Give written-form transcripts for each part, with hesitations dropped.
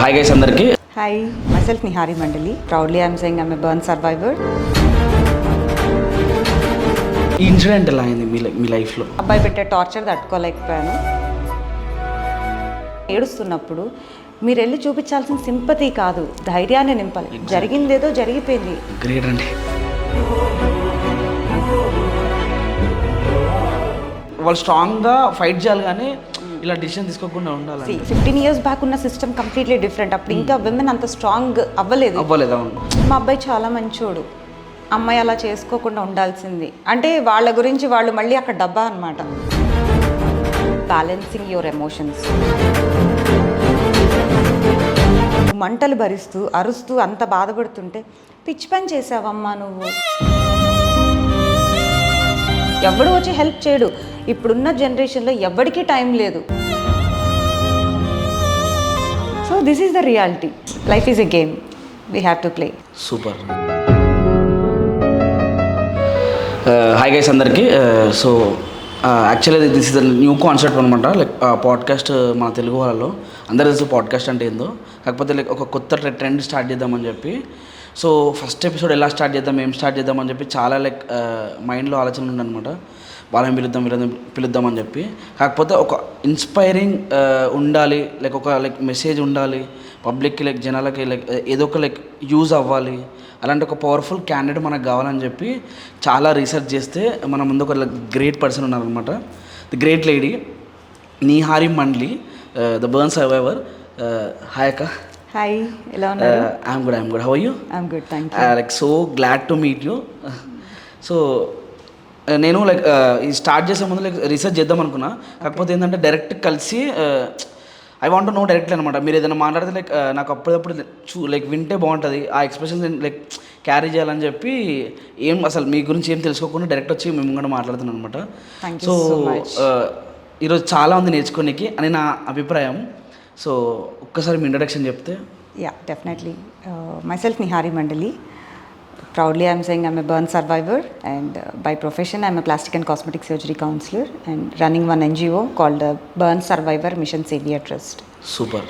Hi guys అందరికి. Hi, myself Nihari Mandali. Proudly I'm saying I'm a burn survivor. ఈ incident ఎలా అయింది మీ లైఫ్లో? అబ్బాయి పెట్టే టార్చర్ తట్టుకోలేకపోయాను. ఏడుస్తున్నప్పుడు మీరు వెళ్ళి చూపించాల్సిన సింపతి కాదు, ధైర్యాన్ని నింపాలి. జరిగిందేదో జరిగిపోయింది. గ్రేట్ అండి. వాళ్ళు స్ట్రాంగ్గా ఫైట్ చేయాలి కానీ ఇలా డిసిషన్ తీసుకోకుండా ఉండాలి. 15 years బ్యాక్ ఉన్న సిస్టమ్ కంప్లీట్లీ డిఫరెంట్. అప్పుడు ఇంకా విమెన్ అంత స్ట్రాంగ్ అవ్వలేదు. అవును. మా అబ్బాయి చాలా మంచోడు. అమ్మాయి అలా చేసుకోకుండా ఉండాల్సింది. అంటే వాళ్ళ గురించి వాళ్ళు మళ్ళీ అక్కడ డబ్బా అనమాట. Balancing your emotions. మంటలు భరిస్తూ అరుస్తూ అంత బాధపడుతుంటే పిచ్చి పని చేసావమ్మా నువ్వు. ఎవడు వచ్చి హెల్ప్ చేయడు. ఇప్పుడున్న జనరేషన్లో ఎవరికీ టైం లేదు. So this is the reality. Life is a game, we have to play. Super. Hi guys అందరికి. So actually this is the new concept అనమాట. లైక్ పాడ్కాస్ట్ మన తెలుగు వాళ్ళలో అందరూ తెలుసు పాడ్కాస్ట్ అంటే ఏందో. కాకపోతే లైక్ ఒక కొత్త ట్రెండ్ స్టార్ట్ చేద్దామని చెప్పి, సో ఫస్ట్ ఎపిసోడ్ ఎలా స్టార్ట్ చేద్దాం, ఏం స్టార్ట్ చేద్దామని చెప్పి చాలా లైక్ మైండ్లో ఆలోచనలు ఉండనమాట. వాళ్ళని పిలుద్దామని చెప్పి. కాకపోతే ఒక ఇన్స్పైరింగ్ ఉండాలి, లైక్ మెసేజ్ ఉండాలి పబ్లిక్కి, లైక్ జనాలకి, లైక్ ఏదో ఒక లైక్ యూజ్ అవ్వాలి. అలాంటి ఒక పవర్ఫుల్ క్యాండిడేట్ మనకు కావాలని చెప్పి చాలా రీసెర్చ్ చేస్తే మన ముందు ఒక గ్రేట్ పర్సన్ ఉన్నారనమాట. The great lady Nihari Mandali, the burn survivor. Hi అక్క. హాయ్, ఎలా ఉన్నారు? I'm good. How are you? I'm good, thank you. Like so glad to meet you. So నేను లైక్ ఈ స్టార్ట్ చేసే ముందు లైక్ రీసెర్చ్ చేద్దాం అనుకున్నా. కాకపోతే ఏంటంటే డైరెక్ట్ కలిసి ఐ వాంట్ నో డైరెక్ట్లీ అనమాట. మీరు ఏదైనా మాట్లాడితే లైక్ నాకు అప్పుడప్పుడు లైక్ వింటే బాగుంటుంది, ఆ ఎక్స్ప్రెషన్స్ లైక్ క్యారీ చేయాలని చెప్పి ఏం అసలు మీ గురించి ఏం తెలుసుకోకుండా డైరెక్ట్ వచ్చి మేము కూడా మాట్లాడుతున్నాను అనమాట. సో ఈరోజు చాలా ఉంది నేర్చుకోనికి అని నా అభిప్రాయం. సో ఒక్కసారి మీ ఇంట్రడక్షన్ చెప్తే. Yeah, definitely. myself Nihari Mandali. Proudly I'm saying I'm a burn survivor, and by profession I'm a plastic and cosmetic surgery counselor and running one NGO called Burn Survivor Mission Savior Trust. Super.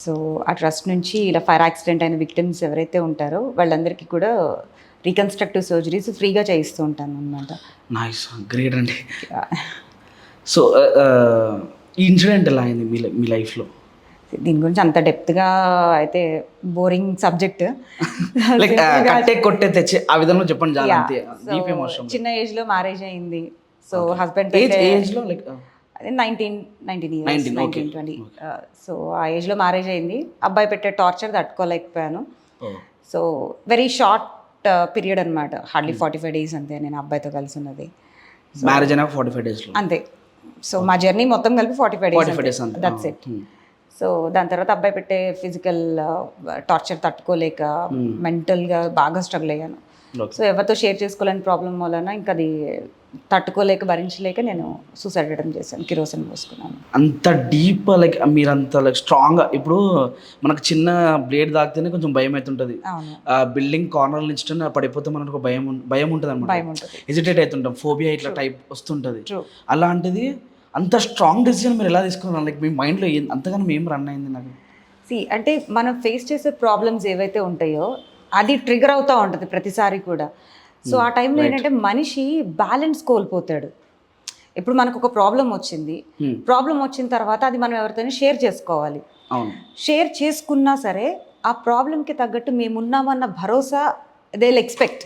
So ఆ trust నుంచి ఇలా fire accident అయిన victims ఎవరైతే ఉంటారో వాళ్ళందరికీ కూడా reconstructive surgeries ఫ్రీగా చేయిస్తూ ఉంటాను అనమాట. నైస్, గ్రేట్ అండి. సో ఈ ఇన్సిడెంట్ ఎలా అయింది మీ లైఫ్లో? దీని గురించి అంత డెప్త్గా అయితే బోరింగ్ సబ్జెక్ట్. లైక్ కట్టే కొట్టే తెచ్చే ఆ విధంగా చెప్పండి. చిన్న ఏజ్లో మ్యారేజ్ అయింది. సో హస్బెండ్ ఏజ్లో లైక్ అదే 19 years, 20. సో ఆ ఏజ్లో మ్యారేజ్ అయింది. అబ్బాయి పెట్టే టార్చర్ తట్టుకోలేకపోయాను. సో వెరీ షార్ట్ పీరియడ్ అనమాట, హార్డ్లీ 45 days అంతే నేను అబ్బాయితో కలిసి ఉన్నది. మ్యారేజ్ అయినా 45 days అంతే. సో మా జర్నీ మొత్తం కలిపి 45 days, దట్స్ ఇట్. సో దాని తర్వాత అబ్బాయి పెట్టే ఫిజికల్ టార్చర్ తట్టుకోలేక మెంటల్గా బాగా స్ట్రగుల్ అయ్యాను. సో ఎవరితో షేర్ చేసుకోలేని ప్రాబ్లం వలన ఇంకా అది తట్టుకోలేక భరించలేక నేను సూసైడ్ అటెంప్ట్ చేశాను, కిరోసిన్ పోసుకున్నాను. అంత డీప్ లైక్ మీరంత లైక్ స్ట్రాంగ్గా, ఇప్పుడు మనకు చిన్న బ్లేడ్ తాకితేనే కొంచెం భయం అవుతుంటుంది. బిల్డింగ్ కార్నర్ నుంచి పడిపోతే మనకు ఒక భయం ఉంటుంది అనమాట, హెజిటేట్ అవుతుంటాం, ఫోబియా ఇట్లా టైప్ వస్తుంటుంది. అలాంటిది అంత స్ట్రాంగ్ డెసిజన్ మీరు ఎలా తీసుకున్నారు? లైక్ మీ మైండ్లో అంతగానో ఏం రన్ అయింది నాకు? అంటే మనం ఫేస్ చేసే ప్రాబ్లమ్స్ ఏవైతే ఉంటాయో అది ట్రిగర్ అవుతూ ఉంటుంది ప్రతిసారి కూడా. సో ఆ టైంలో ఏంటంటే మనిషి బ్యాలెన్స్ కోల్పోతాడు. ఇప్పుడు మనకు ఒక ప్రాబ్లం వచ్చిన తర్వాత అది మనం ఎవరితోనే షేర్ చేసుకోవాలి. షేర్ చేసుకున్నా సరే ఆ ప్రాబ్లంకి తగ్గట్టు మేమున్నామన్న భరోసా they will expect,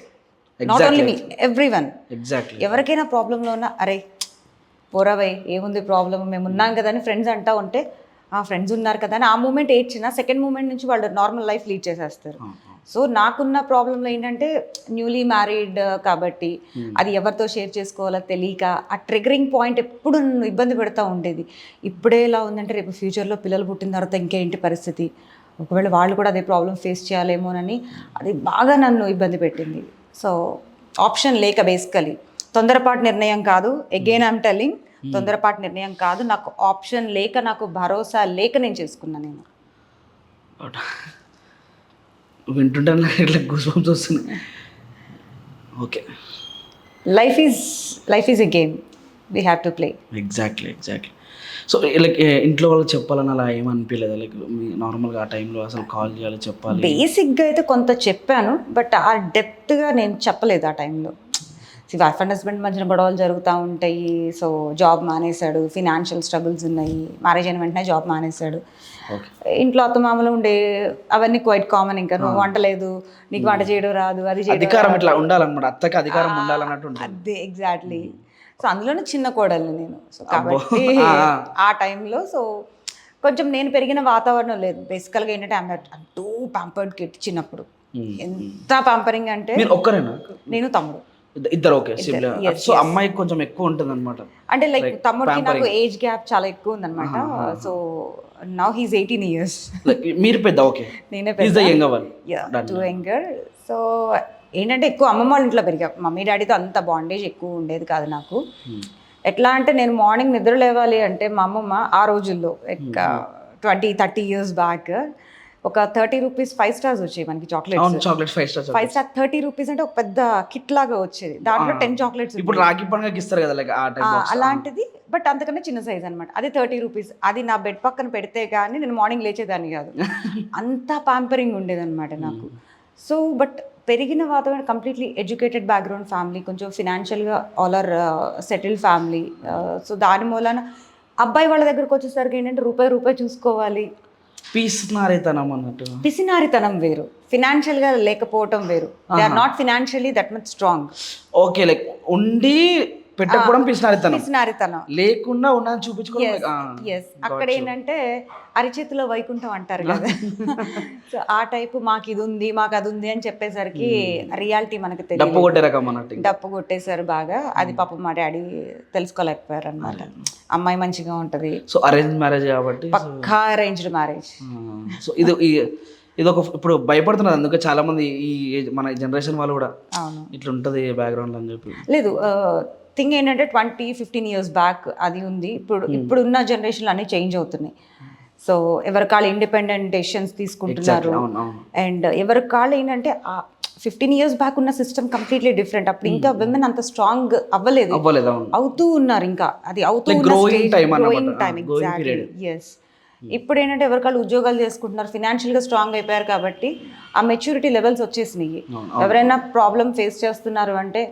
not only me, everyone. ఎవరికైనా ప్రాబ్లంలో ఉన్నా అరే పోరావై ఏముంది ప్రాబ్లం, మేము ఉన్నాం కదా అని ఫ్రెండ్స్ అంటూ ఉంటే ఆ ఫ్రెండ్స్ ఉన్నారు కదా అని ఆ మూమెంట్ ఏడ్చినా సెకండ్ మూమెంట్ నుంచి వాళ్ళు నార్మల్ లైఫ్ లీడ్ చేసేస్తారు. సో నాకున్న ప్రాబ్లంలో ఏంటంటే న్యూలీ మ్యారీడ్ కాబట్టి అది ఎవరితో షేర్ చేసుకోవాలో తెలియక ఆ ట్రిగరింగ్ పాయింట్ ఎప్పుడు నన్ను ఇబ్బంది పెడతా ఉండేది. ఇప్పుడే ఇలా ఉందంటే రేపు ఫ్యూచర్లో పిల్లలు పుట్టిన తర్వాత ఇంకేంటి పరిస్థితి, ఒకవేళ వాళ్ళు కూడా అదే ప్రాబ్లం ఫేస్ చేయాలేమోనని అది బాగా నన్ను ఇబ్బంది పెట్టింది. సో ఆప్షన్ లేక బేసికలీ తొందరపాటు నిర్ణయం కాదు, అగైన్ ఐఎమ్ టెల్లింగ్, తొందరపాటు నిర్ణయం కాదు, నాకు ఆప్షన్ లేక, నాకు భరోసా లేక నేను చేసుకున్నాను. నేను వింటుంటే నాకు ఇట్లా గూస్ బంప్స్ వస్తున్నాయి. Okay, life is a game, we have to play. Exactly. So like ఇంట్లో వాళ్ళకి చెప్పాలని అలా ఏమనిపించలేదా? లైక్ మీ నార్మల్గా ఆ టైంలో అసలు కాల్ చేయాలి, చెప్పాలి? బేసిక్గా అయితే కొంత చెప్పాను, బట్ ఆ డెప్త్గా నేను చెప్పలేదు ఆ టైంలో. వైఫ్ అండ్ హస్బెండ్ మధ్యన గొడవలు జరుగుతూ ఉంటాయి. సో జాబ్ మానేశాడు, ఫినాన్షియల్ స్ట్రగుల్స్ ఉన్నాయి, మ్యారేజ్ అయిన వెంటనే జాబ్ మానేశాడు. ఇంట్లో అత్తమామలు ఉండే అవన్నీ క్వైట్ కామన్. ఇంకా నువ్వు వంట లేదు, నీకు వంట చేయడం రాదు, అది చేయడం అధికారం ఇట్లా ఉండాలన్నమాట, అత్తకి అధికారం ఉండాలన్నట్టు ఉంటుంది. అదే ఎగ్జాక్ట్లీ. సో అందులోనే చిన్న కోడల్ని నేను. సో కాబట్టి ఆ టైంలో సో కొంచెం నేను పెరిగిన వాతావరణం లేదు. బేసికల్గా ఏంటంటే ఐమ్ టూ ప్యాంపర్డ్ కిడ్ చిన్నప్పుడు. ఎంత ప్యాంపరింగ్ అంటే. మీరు ఒక్కరేనా? నేను తమ్ముడు ఇద్దరు. ఓకే. సో అమ్మాయికి కొంచెం ఎక్కువ ఉంటుంది అనమాట. అంటే లైక్ తమ్ముడికి నాకు ఏజ్ గ్యాప్ చాలా ఎక్కువ ఉందన్నమాట. So now he's 18 years. మీరు పెద్ద? ఓకే. నేనే పెద్ద, టూ యంగర్. సో ఏంటంటే ఎక్కువ అమ్మమ్మ వాళ్ళ ఇంట్లో పెరిగా. మమ్మీ డాడీతో అంత బాండేజ్ ఎక్కువ ఉండేది కాదు నాకు. ఎట్లా అంటే నేను మార్నింగ్ నిద్ర లేవాలి అంటే మా అమ్మమ్మ ఆ రోజుల్లో 20-30 years బ్యాక్ ఒక 30 rupees 5 stars వచ్చాయి మనకి చాక్లెట్స్. 5 star 30 rupees అంటే ఒక పెద్ద కిట్ లాగా వచ్చేది. దాంట్లో 10 చాక్లెట్స్. ఇప్పుడు రాఖీ పండుగకి ఇస్తారు కదా లైక్ ఆ టైప్ అలాంటిది, బట్ అంతకన్నా చిన్న సైజ్ అనమాట. అది 30 rupees. అది నా బెడ్ పక్కన పెడితే కానీ నేను మార్నింగ్ లేచేదాన్ని కాదు. అంత ప్యాంపరింగ్ ఉండేదన్నమాట నాకు. సో బట్ పెరిగిన వాతావరణం కంప్లీట్లీ ఎడ్యుకేటెడ్ బ్యాక్గ్రౌండ్ ఫ్యామిలీ, కొంచెం ఫినాన్షియల్గా all are settled family. So దాని మూలన అబ్బాయి వాళ్ళ దగ్గరకు వచ్చేసరికి ఏంటంటే రూపాయి చూసుకోవాలి. పిసినారితనం అన్నట్టు. పిసినారితనం వేరు, ఫినాన్షియల్గా లేకపోవటం వేరు. They are not financially that much strong. Okay. Like ఉండి పెట్టకపోవడం పిసినారితనం, లేకుండా ఉన్నది చూపించుకోవడం. అక్కడ ఏంటంటే అరిచేతిలో వైకుంఠం అంటారు కదా. సో ఆ టైపు మాకు ఇది ఉంది, మాకు అది ఉంది అని చెప్పేసరికి రియాలిటీ మనకు తెలియదు. డప్పు కొట్టేశారు బాగా. అది పాపం మా డాడీ తెలుసుకోలేకపోయారు అనమాట. అమ్మాయి మంచిగా ఉంటది. సో అరేంజ్ మ్యారేజ్ కాబట్టి, పక్కా అరేంజ్డ్ మ్యారేజ్. సో ఇది ఒక ఇప్పుడు భయపడుతున్నారు అందుకే చాలా మంది ఈ మన జనరేషన్ వాళ్ళు కూడా ఇట్లా ఉంటది బ్యాక్గ్రౌండ్ అని చెప్పి. లేదు, థింగ్ ఏంటంటే 20-15 years బ్యాక్ అది ఉంది. ఇప్పుడున్న జనరేషన్లో అన్నీ చేంజ్ అవుతున్నాయి. సో ఎవరి కాళ్ళు ఇండిపెండెంట్ డెసిషన్స్ తీసుకుంటున్నారు. అండ్ ఎవరి కాళ్ళు ఏంటంటే 15 years బ్యాక్ ఉన్న సిస్టమ్ కంప్లీట్లీ డిఫరెంట్. అప్పుడు ఇంకా విమెన్ అంత స్ట్రాంగ్ అవ్వలేదు, అవుతూ ఉన్నారు. ఇంకా అది అవుతూ గ్రోయింగ్ టైం. ఎగ్జాక్ట్లీ. ఎస్. ఇప్పుడు ఏంటంటే ఎవరికాళ్ళు ఉద్యోగాలు చేసుకుంటున్నారు, ఫినాన్షియల్గా స్ట్రాంగ్ అయిపోయారు కాబట్టి ఆ మెచ్యూరిటీ లెవెల్స్ వచ్చేసినాయి. ఎవరైనా ప్రాబ్లం ఫేస్ చేస్తున్నారు అంటే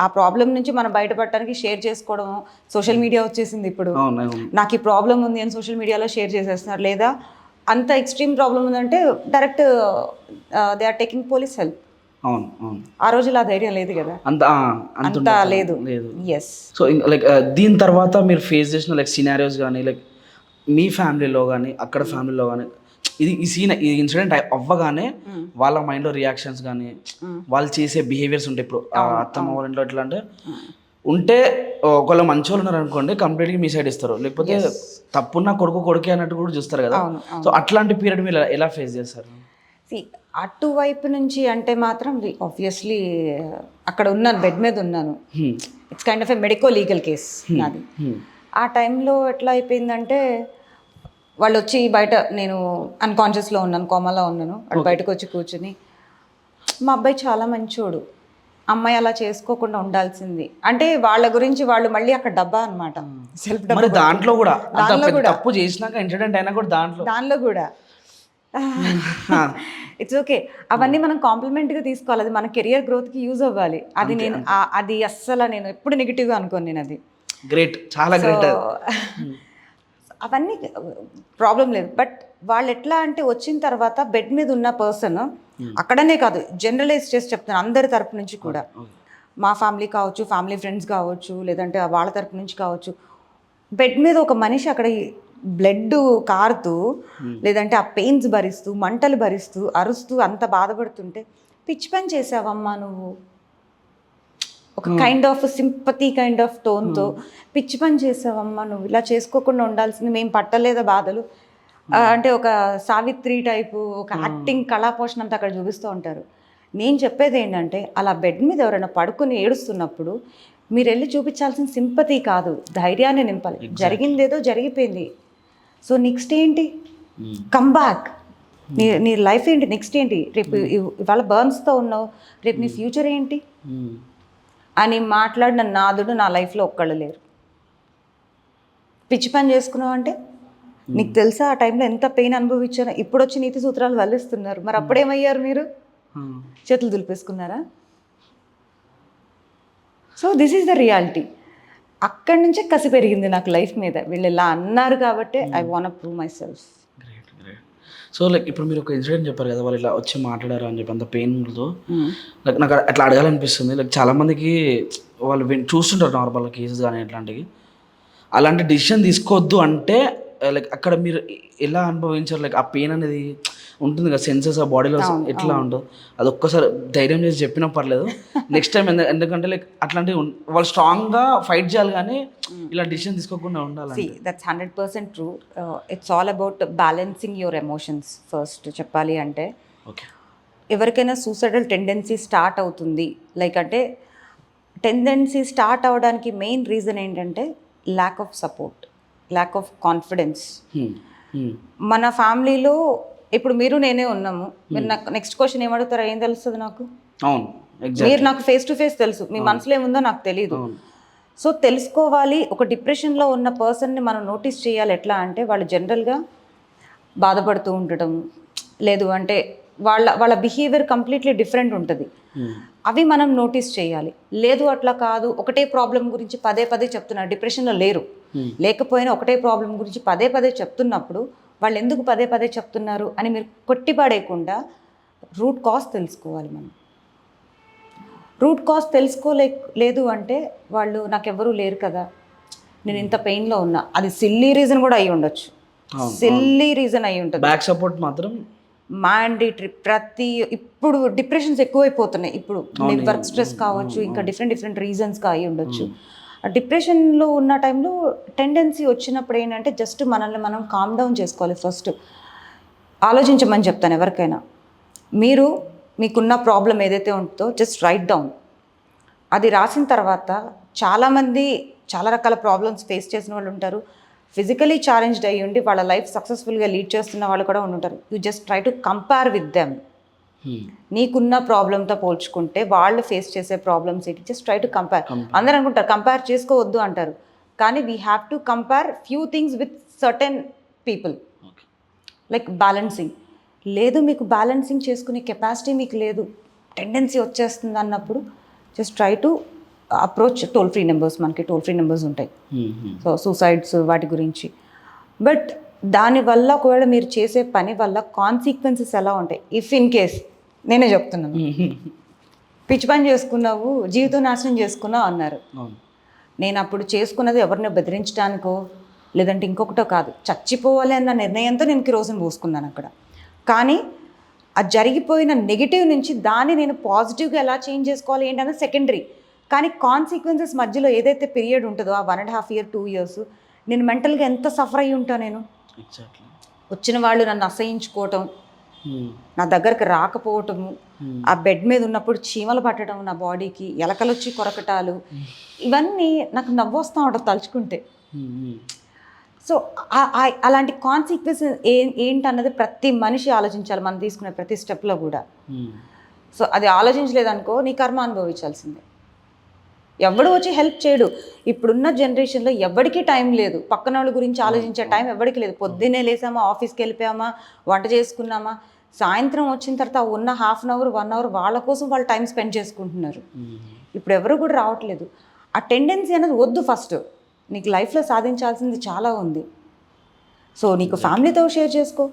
ఆ ప్రాబ్లం నుంచి మనం బయటపడటానికి షేర్ చేసుకోవడం, సోషల్ మీడియా వచ్చేసింది ఇప్పుడు. నాకు ఈ ప్రాబ్లం ఉంది అని సోషల్ మీడియాలో షేర్ చేసేస్తున్నారు. లేదా అంత ఎక్స్ట్రీమ్ ప్రాబ్లం ఉందంటే direct they are taking police help. ఆ రోజులో ఆ ధైర్యం లేదు కదా, అంత లేదు. ఎస్. సో లైక్ దీని తర్వాత మీరు ఫేస్ చేసిన లైక్ సినారియోస్ కానీ లైక్ మీ ఫ్యామిలీలో కానీ అక్కడ ఫ్యామిలీలో కానీ ఈ ఇన్సిడెంట్ అవ్వగానే వాళ్ళ మైండ్లో రియాక్షన్స్ కానీ వాళ్ళు చేసే బిహేవియర్స్ ఉంటాయి. ఇప్పుడు అత్తమ్మ వాళ్ళ ఇంట్లో ఎట్లా అంటే ఉంటే ఒకవేళ మంచి వాళ్ళు ఉన్నారు అనుకోండి కంప్లీట్గా మీ సైడ్ ఇస్తారు, లేకపోతే తప్పున్న కొడుకే అన్నట్టు కూడా చూస్తారు కదా. సో అట్లాంటి పీరియడ్ మీరు ఎలా ఫేస్ చేస్తారు? అటువైపు నుంచి అంటే మాత్రం ఆబ్వియస్లీ అక్కడ ఉన్నాను, బెడ్ మీద ఉన్నాను. It's kind of a medico legal case నాది. ఆ టైంలో ఎట్లా అయిపోయిందంటే వాళ్ళు వచ్చి బయట, నేను అన్కాన్షియస్లో ఉన్నాను, కోమాలో ఉన్నాను, వాళ్ళు బయటకు వచ్చి కూర్చుని మా అబ్బాయి చాలా మంచోడు, అమ్మాయి అలా చేసుకోకుండా ఉండాల్సింది అంటే వాళ్ళ గురించి వాళ్ళు మళ్ళీ అక్కడ డబ్బా అనమాట. సెల్ఫ్ డబ్బా. దాంట్లో కూడా తప్పు చేసినాక ఇన్సిడెంట్ అయినా కూడా దాంట్లో కూడా ఇట్స్ ఓకే. అవన్నీ మనం కాంప్లిమెంట్గా తీసుకోవాలి, అది మన కెరియర్ గ్రోత్కి యూజ్ అవ్వాలి. అది నేను అది అస్సలు నేను ఎప్పుడు నెగిటివ్గా అనుకోను. నేను అది గ్రేట్, చాలా గ్రేట్. అవన్నీ ప్రాబ్లం లేదు. బట్ వాళ్ళు ఎట్లా అంటే వచ్చిన తర్వాత బెడ్ మీద ఉన్న పర్సన్, అక్కడనే కాదు జనరలైజ్ చేసి చెప్తాను అందరి తరపు నుంచి కూడా, మా ఫ్యామిలీ కావచ్చు, ఫ్యామిలీ ఫ్రెండ్స్ కావచ్చు, లేదంటే వాళ్ళ తరపు నుంచి కావచ్చు, బెడ్ మీద ఒక మనిషి అక్కడ బ్లడ్ కారుతూ లేదంటే ఆ పెయిన్స్ భరిస్తూ మంటలు భరిస్తూ అరుస్తూ అంత బాధపడుతుంటే పిచ్చి పని చేసావమ్మా నువ్వు, ఒక kind of sympathy kind of టోన్తో పిచ్చి పని చేసావమ్మా నువ్వు, ఇలా చేసుకోకుండా ఉండాల్సింది, మేము పట్టలేదా బాధలు అంటే ఒక సావిత్రి టైపు ఒక యాక్టింగ్ కళాపోషణ అంతా అక్కడ చూపిస్తూ ఉంటారు. నేను చెప్పేది ఏంటంటే అలా బెడ్ మీద ఎవరైనా పడుకుని ఏడుస్తున్నప్పుడు మీరు వెళ్ళి చూపించాల్సిన సింపతి కాదు, ధైర్యాన్ని నింపాలి. జరిగిందేదో జరిగిపోయింది, సో నెక్స్ట్ ఏంటి, కమ్ బ్యాక్, నీ లైఫ్ ఏంటి, నెక్స్ట్ ఏంటి, రేపు ఇవాళ బర్న్స్తో ఉన్నావు, రేపు నీ ఫ్యూచర్ ఏంటి, అని మాట్లాడిన నాదుడు నా లైఫ్లో ఒక్కళ్ళు లేరు. పిచ్చి పని చేసుకున్నావు అంటే నీకు తెలుసా ఆ టైంలో ఎంత పెయిన్ అనుభవించారో. ఇప్పుడు వచ్చి నీతి సూత్రాలు వల్లిస్తున్నారు, మరి అప్పుడేమయ్యారు మీరు? చేతులు దులిపేసుకున్నారా? So this is the reality. అక్కడి నుంచే కసి పెరిగింది నాకు లైఫ్ మీద. వీళ్ళు ఇలా అన్నారు కాబట్టి I want prove my self. Great great. So like ఇప్పుడు మీరు ఒక ఇన్సిడెంట్ చెప్పారు కదా, వాళ్ళు ఇలా వచ్చి మాట్లాడారు అని చెప్పి అంత పెయిన్తో, లైక్ నాకు అట్లా అడగాలనిపిస్తుంది. లైక్ చాలామందికి వాళ్ళు చూస్తుంటారు నార్మల్ కేసెస్ కానీ ఎట్లాంటివి, అలాంటి డిసిషన్ తీసుకోవద్దు అంటే లైక్ అక్కడ మీరు ఎలా అనుభవించారు? లైక్ ఆ పెయిన్ అనేది ఉంటుంది కదా, సెన్సెస్ ఆ బాడీలో ఎట్లా ఉంటుంది, అది ఒక్కసారి ధైర్యం చేసి చెప్పినా పర్లేదు నెక్స్ట్ టైం. ఎందుకంటే లైక్ అట్లాంటివి వాళ్ళు స్ట్రాంగ్గా ఫైట్ చేయాలి కానీ ఇలా డిసిషన్ తీసుకోకుండా ఉండాలి. That's 100% true. It's all about balancing your emotions first చెప్పాలి అంటే. ఓకే. ఎవరికైనా సూసైడల్ టెండెన్సీ స్టార్ట్ అవుతుంది, లైక్ అంటే టెండెన్సీ స్టార్ట్ అవ్వడానికి మెయిన్ రీజన్ ఏంటంటే lack of support, lack of confidence. మన ఫ్యామిలీలో ఇప్పుడు మీరు నేనే ఉన్నాము, మీరు నాకు నెక్స్ట్ క్వశ్చన్ ఏమడుగుతారా, ఏం తెలుస్తుంది నాకు? అవును, మీరు నాకు ఫేస్ టు ఫేస్ తెలుసు, మీ మనసులో ఏముందో నాకు తెలియదు. సో తెలుసుకోవాలి. ఒక డిప్రెషన్లో ఉన్న పర్సన్ని మనం నోటీస్ చేయాలి. ఎట్లా అంటే వాళ్ళు జనరల్గా బాధపడుతూ ఉండటం, లేదు అంటే వాళ్ళ బిహేవియర్ కంప్లీట్లీ డిఫరెంట్ ఉంటుంది. అవి మనం నోటీస్ చేయాలి. లేదు అట్లా కాదు, ఒకటే ప్రాబ్లం గురించి పదే పదే చెప్తున్నారు, డిప్రెషన్లో లేరు, లేకపోయినా ఒకటే ప్రాబ్లం గురించి పదే పదే చెప్తున్నప్పుడు వాళ్ళు ఎందుకు పదే పదే చెప్తున్నారు అని మీరు కొట్టిపడేయకుండా రూట్ కాజ్ తెలుసుకోవాలి. మనం రూట్ కాజ్ తెలుసుకోలేదు అంటే వాళ్ళు నాకెవ్వరూ లేరు కదా, నేను ఇంత పెయిన్లో ఉన్నా, అది సిల్లీ రీజన్ కూడా అయి ఉండొచ్చు, సిల్లీ రీజన్ అయి ఉంటుంది. బ్యాక్ సపోర్ట్ మాత్రం మ్యాండేటరీ. ఇప్పుడు డిప్రెషన్స్ ఎక్కువైపోతున్నాయి. ఇప్పుడు వర్క్ స్ట్రెస్ కావచ్చు, ఇంకా డిఫరెంట్ రీజన్స్గా అయి ఉండొచ్చు. డిప్రెషన్లో ఉన్న టైంలో టెండెన్సీ వచ్చినప్పుడు ఏంటంటే జస్ట్ మనల్ని మనం కామ్ డౌన్ చేసుకోవాలి. ఫస్ట్ ఆలోచించమని చెప్తాను ఎవరికైనా. మీకున్న ప్రాబ్లం ఏదైతే ఉంటుందో జస్ట్ రైట్ డౌన్. అది రాసిన తర్వాత చాలామంది చాలా రకాల ప్రాబ్లమ్స్ ఫేస్ చేసిన వాళ్ళు ఉంటారు, ఫిజికలీ ఛాలెంజ్డ్ అయ్యి ఉండి వాళ్ళ లైఫ్ సక్సెస్ఫుల్గా లీడ్ చేస్తున్న వాళ్ళు కూడా ఉంటారు. You just try to compare with them. నీకున్న ప్రాబ్లంతో పోల్చుకుంటే వాళ్ళు ఫేస్ చేసే ప్రాబ్లమ్స్ ఏంటి, జస్ట్ ట్రై టు కంపేర్. అందరూ అనుకుంటారు కంపేర్ చేసుకోవద్దు అంటారు, కానీ we have to compare few things with certain people. Like balancing లేదు, మీకు బ్యాలెన్సింగ్ చేసుకునే కెపాసిటీ మీకు లేదు, టెండెన్సీ వచ్చేస్తుంది అన్నప్పుడు just try to approach toll free numbers. మనకి టోల్ ఫ్రీ నెంబర్స్ ఉంటాయి, సో సూసైడ్స్ వాటి గురించి. బట్ దానివల్ల ఒకవేళ మీరు చేసే పని వల్ల కాన్సిక్వెన్సెస్ ఎలా ఉంటాయి, ఇఫ్ ఇన్ కేస్ నేనే చెప్తున్నాను, పిచ్చి పని చేసుకున్నావు, జీవితం నాశనం చేసుకున్నావు అన్నారు. నేను అప్పుడు చేసుకున్నది ఎవరినో బెదిరించడానికో లేదంటే ఇంకొకటో కాదు, చచ్చిపోవాలి అన్న నిర్ణయంతో నేను కిరోసిన్ పోసుకున్నాను అక్కడ. కానీ ఆ జరిగిపోయిన నెగిటివ్ నుంచి దాన్ని నేను పాజిటివ్గా ఎలా చేంజ్ చేసుకోవాలి ఏంటన్నది సెకండరీ. కానీ కాన్సిక్వెన్సెస్ మధ్యలో ఏదైతే పీరియడ్ ఉంటుందో ఆ 1.5 years 2 years నేను మెంటల్గా ఎంత సఫర్ అయ్యి ఉంటాను. నేను వచ్చిన వాళ్ళు నన్ను అసహించుకోవటం, నా దగ్గరకు రాకపోవటము, ఆ బెడ్ మీద ఉన్నప్పుడు చీమలు పట్టడం, నా బాడీకి ఎలకలు వచ్చి కొరకటాలు, ఇవన్నీ నాకు నవ్వు వస్తూ ఉంటుంది తలుచుకుంటే. సో అలాంటి కాన్సిక్వెన్సెస్ ఏంటన్నది ప్రతి మనిషి ఆలోచించాలి, మనం తీసుకునే ప్రతి స్టెప్లో కూడా. సో అది ఆలోచించలేదనుకో నీ కర్మ అనుభవించాల్సిందే. ఎవడు వచ్చి హెల్ప్ చేయడు. ఇప్పుడున్న జనరేషన్లో ఎవరికి టైం లేదు, పక్కన వాళ్ళ గురించి ఆలోచించే టైం ఎవరికి లేదు. పొద్దున్నే లేసామా, ఆఫీస్కి వెళ్ళిపోయామా, వంట చేసుకున్నామా, సాయంత్రం వచ్చిన తర్వాత ఉన్న 1/2 hour 1 hour వాళ్ళ కోసం వాళ్ళు టైం స్పెండ్ చేసుకుంటున్నారు. ఇప్పుడు ఎవరు కూడా రావట్లేదు. ఆ టెండెన్సీ అనేది వద్దు. ఫస్ట్ నీకు లైఫ్లో సాధించాల్సింది చాలా ఉంది. సో నీకు ఫ్యామిలీతో షేర్ చేసుకో,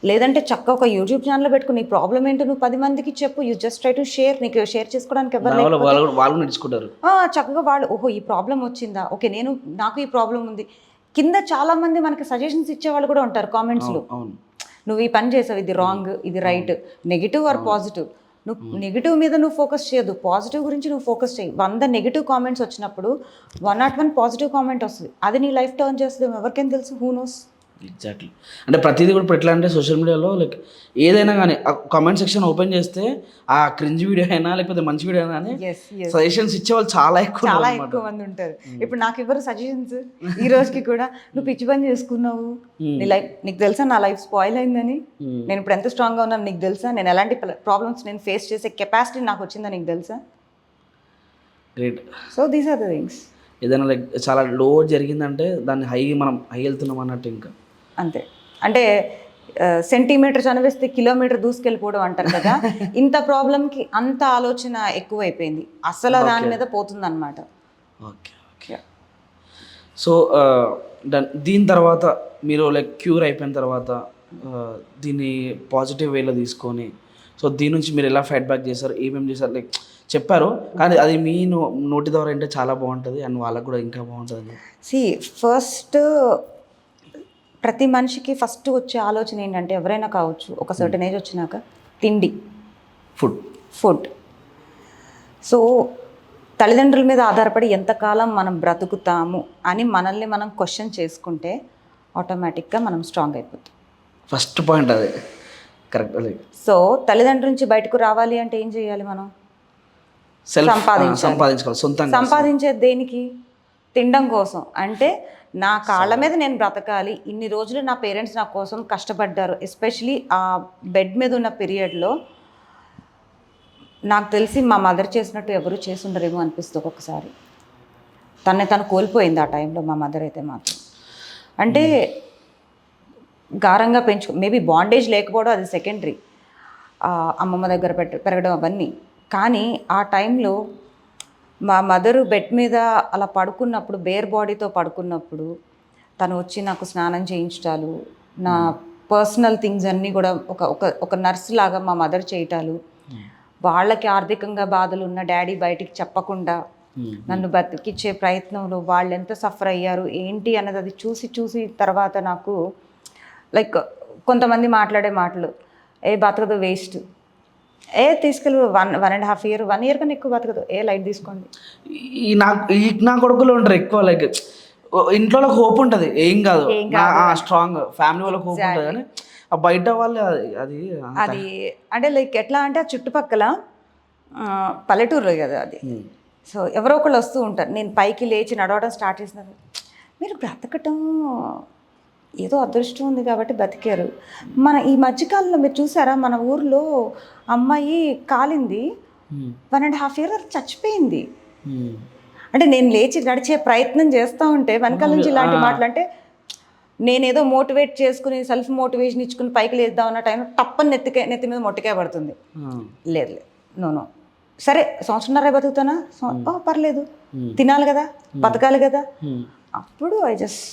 లేదంటే చక్కగా ఒక యూట్యూబ్ ఛానల్ పెట్టుకుని నీ ప్రాబ్లం ఏంటో నువ్వు 10 మందికి చెప్పు. You just try to share. నీకు షేర్ చేసుకోవడానికి ఎవరు నేర్చుకుంటారు చక్కగా వాళ్ళు, ఓహో ఈ ప్రాబ్లం వచ్చిందా, ఓకే నాకు ఈ ప్రాబ్లం ఉంది. కింద చాలా మంది మనకి సజెషన్స్ ఇచ్చే వాళ్ళు కూడా ఉంటారు కామెంట్స్లో. నువ్వు ఈ పని చేసావు, ఇది రాంగ్, ఇది రైట్, నెగిటివ్ ఆర్ పాజిటివ్. నువ్వు నెగిటివ్ మీద నువ్వు ఫోకస్ చేయొద్దు, పాజిటివ్ గురించి నువ్వు ఫోకస్ చేయి. 100 నెగిటివ్ కామెంట్స్ వచ్చినప్పుడు 101 పాజిటివ్ కామెంట్ వస్తుంది. అది నీ లైఫ్ టర్న్ చేస్తుంది, ఎవరికైనా తెలుసు, హూ నోస్. ఎగ్జాక్ట్లీ. అంటే ప్రతిదీ కూడా ఇప్పుడు ఎట్లా అంటే సోషల్ మీడియాలో లైక్ ఏదైనా కానీ కామెంట్ సెక్షన్ ఓపెన్ చేస్తే ఆ క్రింజ్ వీడియో అయినా లేకపోతే మంచి వీడియో అయినా కానీ సజెషన్స్ ఇచ్చే వాళ్ళు చాలా ఎక్కువ మంది ఉంటారు. ఇప్పుడు నాకు ఎవరు సజెషన్స్ ఈ రోజుకి కూడా, నువ్వు పిచ్చి పని చేసుకున్నావు, నీ లైఫ్ నీకు తెలుసా నా లైఫ్ స్పాయిల్ అయిందని, నేను ఇప్పుడు ఎంత స్ట్రాంగ్గా ఉన్నాను నీకు తెలుసా, నేను ఎలాంటి ప్రాబ్లమ్స్ నేను ఫేస్ చేసే కెపాసిటీ నాకు వచ్చిందని నీకు తెలుసా. Great. So these are the things. ఏదైనా లైక్ చాలా లో జరిగిందంటే దాన్ని మనం హై వెళ్తున్నాం అన్నట్టు ఇంకా అంతే. అంటే సెంటీమీటర్ చనివేస్తే కిలోమీటర్ దూసుకెళ్ళిపోవడం అంటారు కదా. ఇంత ప్రాబ్లంకి అంత ఆలోచన ఎక్కువైపోయింది, అసలు దాని మీద పోతుందన్నమాట. Okay okay. సో దీని తర్వాత మీరు లైక్ క్యూర్ అయిపోయిన తర్వాత దీన్ని పాజిటివ్ వేలో తీసుకొని సో దీని నుంచి మీరు ఎలా ఫీడ్బ్యాక్ చేశారు, ఏమేమి చేశారు లైక్ చెప్పారు, కానీ అది మీ నోటి ద్వారా అంటే చాలా బాగుంటుంది అండ్ వాళ్ళకు కూడా ఇంకా బాగుంటుంది. ఫస్ట్ ప్రతి మనిషికి ఫస్ట్ వచ్చే ఆలోచన ఏంటంటే, ఎవరైనా కావచ్చు ఒక సర్టన్ ఏజ్ వచ్చినాక, తిండి, ఫుడ్. సో తల్లిదండ్రుల మీద ఆధారపడి ఎంతకాలం మనం బ్రతుకుతాము అని మనల్ని మనం క్వశ్చన్ చేసుకుంటే ఆటోమేటిక్గా మనం స్ట్రాంగ్ అయిపోతాం. ఫస్ట్ పాయింట్ అదే, కరెక్ట్. సో తల్లిదండ్రుల నుంచి బయటకు రావాలి అంటే ఏం చేయాలి? మనం సంపాదించుకోవాలి. సొంతంగా సంపాదించేది దేనికి? తినడం కోసం. అంటే నా కాళ్ళ మీద నేను బ్రతకాలి, ఇన్ని రోజులు నా పేరెంట్స్ నా కోసం కష్టపడ్డారు. ఎస్పెషలీ ఆ బెడ్ మీద ఉన్న పీరియడ్లో నాకు తెలిసి మా మదర్ చేసినట్టు ఎవరు చేసి ఉండరేమో అనిపిస్తుంది ఒక్కొక్కసారి. తను కోల్పోయింది ఆ టైంలో మా మదర్ అయితే మాత్రం. అంటే గారంగా మేబీ బాండేజ్ లేకపోవడం అది సెకండరీ, అమ్మమ్మ దగ్గర పెరగడం అవన్నీ. కానీ ఆ టైంలో మా మదరు బెడ్ మీద అలా పడుకున్నప్పుడు, బేర్ బాడీతో పడుకున్నప్పుడు తను వచ్చి నాకు స్నానం చేయించటాలు, నా పర్సనల్ థింగ్స్ అన్నీ కూడా ఒక నర్స్ లాగా మా మదర్ చేయటాలు, వాళ్ళకి ఆర్థికంగా బాధలు ఉన్న డాడీ బయటికి చెప్పకుండా నన్ను బతికిచ్చే ప్రయత్నంలో వాళ్ళు ఎంత సఫర్ అయ్యారు ఏంటి అన్నది అది చూసి తర్వాత నాకు లైక్ కొంతమంది మాట్లాడే మాటలు, బతకదు, వేస్ట్, తీసుకెళ్ళి 1.5 year 1 year కన్నా ఎక్కువ బతకదు, లైట్ తీసుకోండి. నా కొడుకులు ఉంటారు ఎక్కువ, లైక్ ఇంట్లో హోప్ ఉంటుంది, ఏం కాదు, స్ట్రాంగ్ ఫ్యామిలీ వాళ్ళకి హోప్ ఉంటుంది. కానీ ఆ బయట వాళ్ళు అది అంటే లైక్ ఎట్లా అంటే ఆ చుట్టుపక్కల పల్లెటూరులో కదా అది. సో ఎవరో ఒకళ్ళు వస్తూ ఉంటారు, నేను పైకి లేచి నడవడం స్టార్ట్ చేసినారు, మీరు బ్రతకటం ఏదో అదృష్టం ఉంది కాబట్టి బతికారు. ఈ మధ్యకాలంలో మీరు చూసారా, మన ఊర్లో అమ్మాయి కాలింది, 1.5 year చచ్చిపోయింది. అంటే నేను లేచి నడిచే ప్రయత్నం చేస్తూ ఉంటే వెనకాల నుంచి ఇలాంటి మాటలు, అంటే నేనేదో మోటివేట్ చేసుకుని సెల్ఫ్ మోటివేషన్ ఇచ్చుకుని పైకి లేద్దాం అన్న టైంలో టప్పని నెత్తి మీద మొట్టికాయ పడుతుంది. లేదు నో, సరే 1.5 years బతుకుతానా, పర్లేదు, తినాలి కదా, బతకాలి కదా. అప్పుడు I just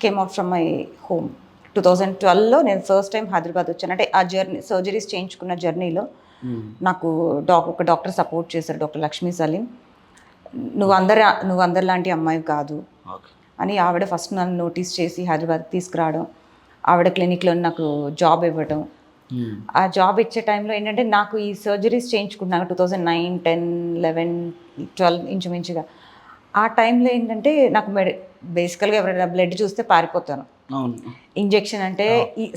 came out from my home. 2012లో నేను ఫస్ట్ టైం హైదరాబాద్ వచ్చాను. అంటే ఆ సర్జరీస్ చేయించుకున్న జర్నీలో నాకు ఒక డాక్టర్ సపోర్ట్ చేశారు, డాక్టర్ లక్ష్మీ సలీం. నువ్వు అందరిలాంటి అమ్మాయి కాదు అని ఆవిడ ఫస్ట్ నన్ను నోటీస్ చేసి హైదరాబాద్కి తీసుకురావడం, ఆవిడ క్లినిక్లో నాకు జాబ్ ఇవ్వడం. ఆ జాబ్ ఇచ్చే టైంలో ఏంటంటే నాకు ఈ సర్జరీస్ చేయించుకుంటున్నాను 2009, 10, 11, 12 ఇంచుమించుగా. ఆ టైంలో ఏంటంటే నాకు బేసికల్గా ఎవరైనా బ్లడ్ చూస్తే పారిపోతాను. ఇంజెక్షన్ అంటే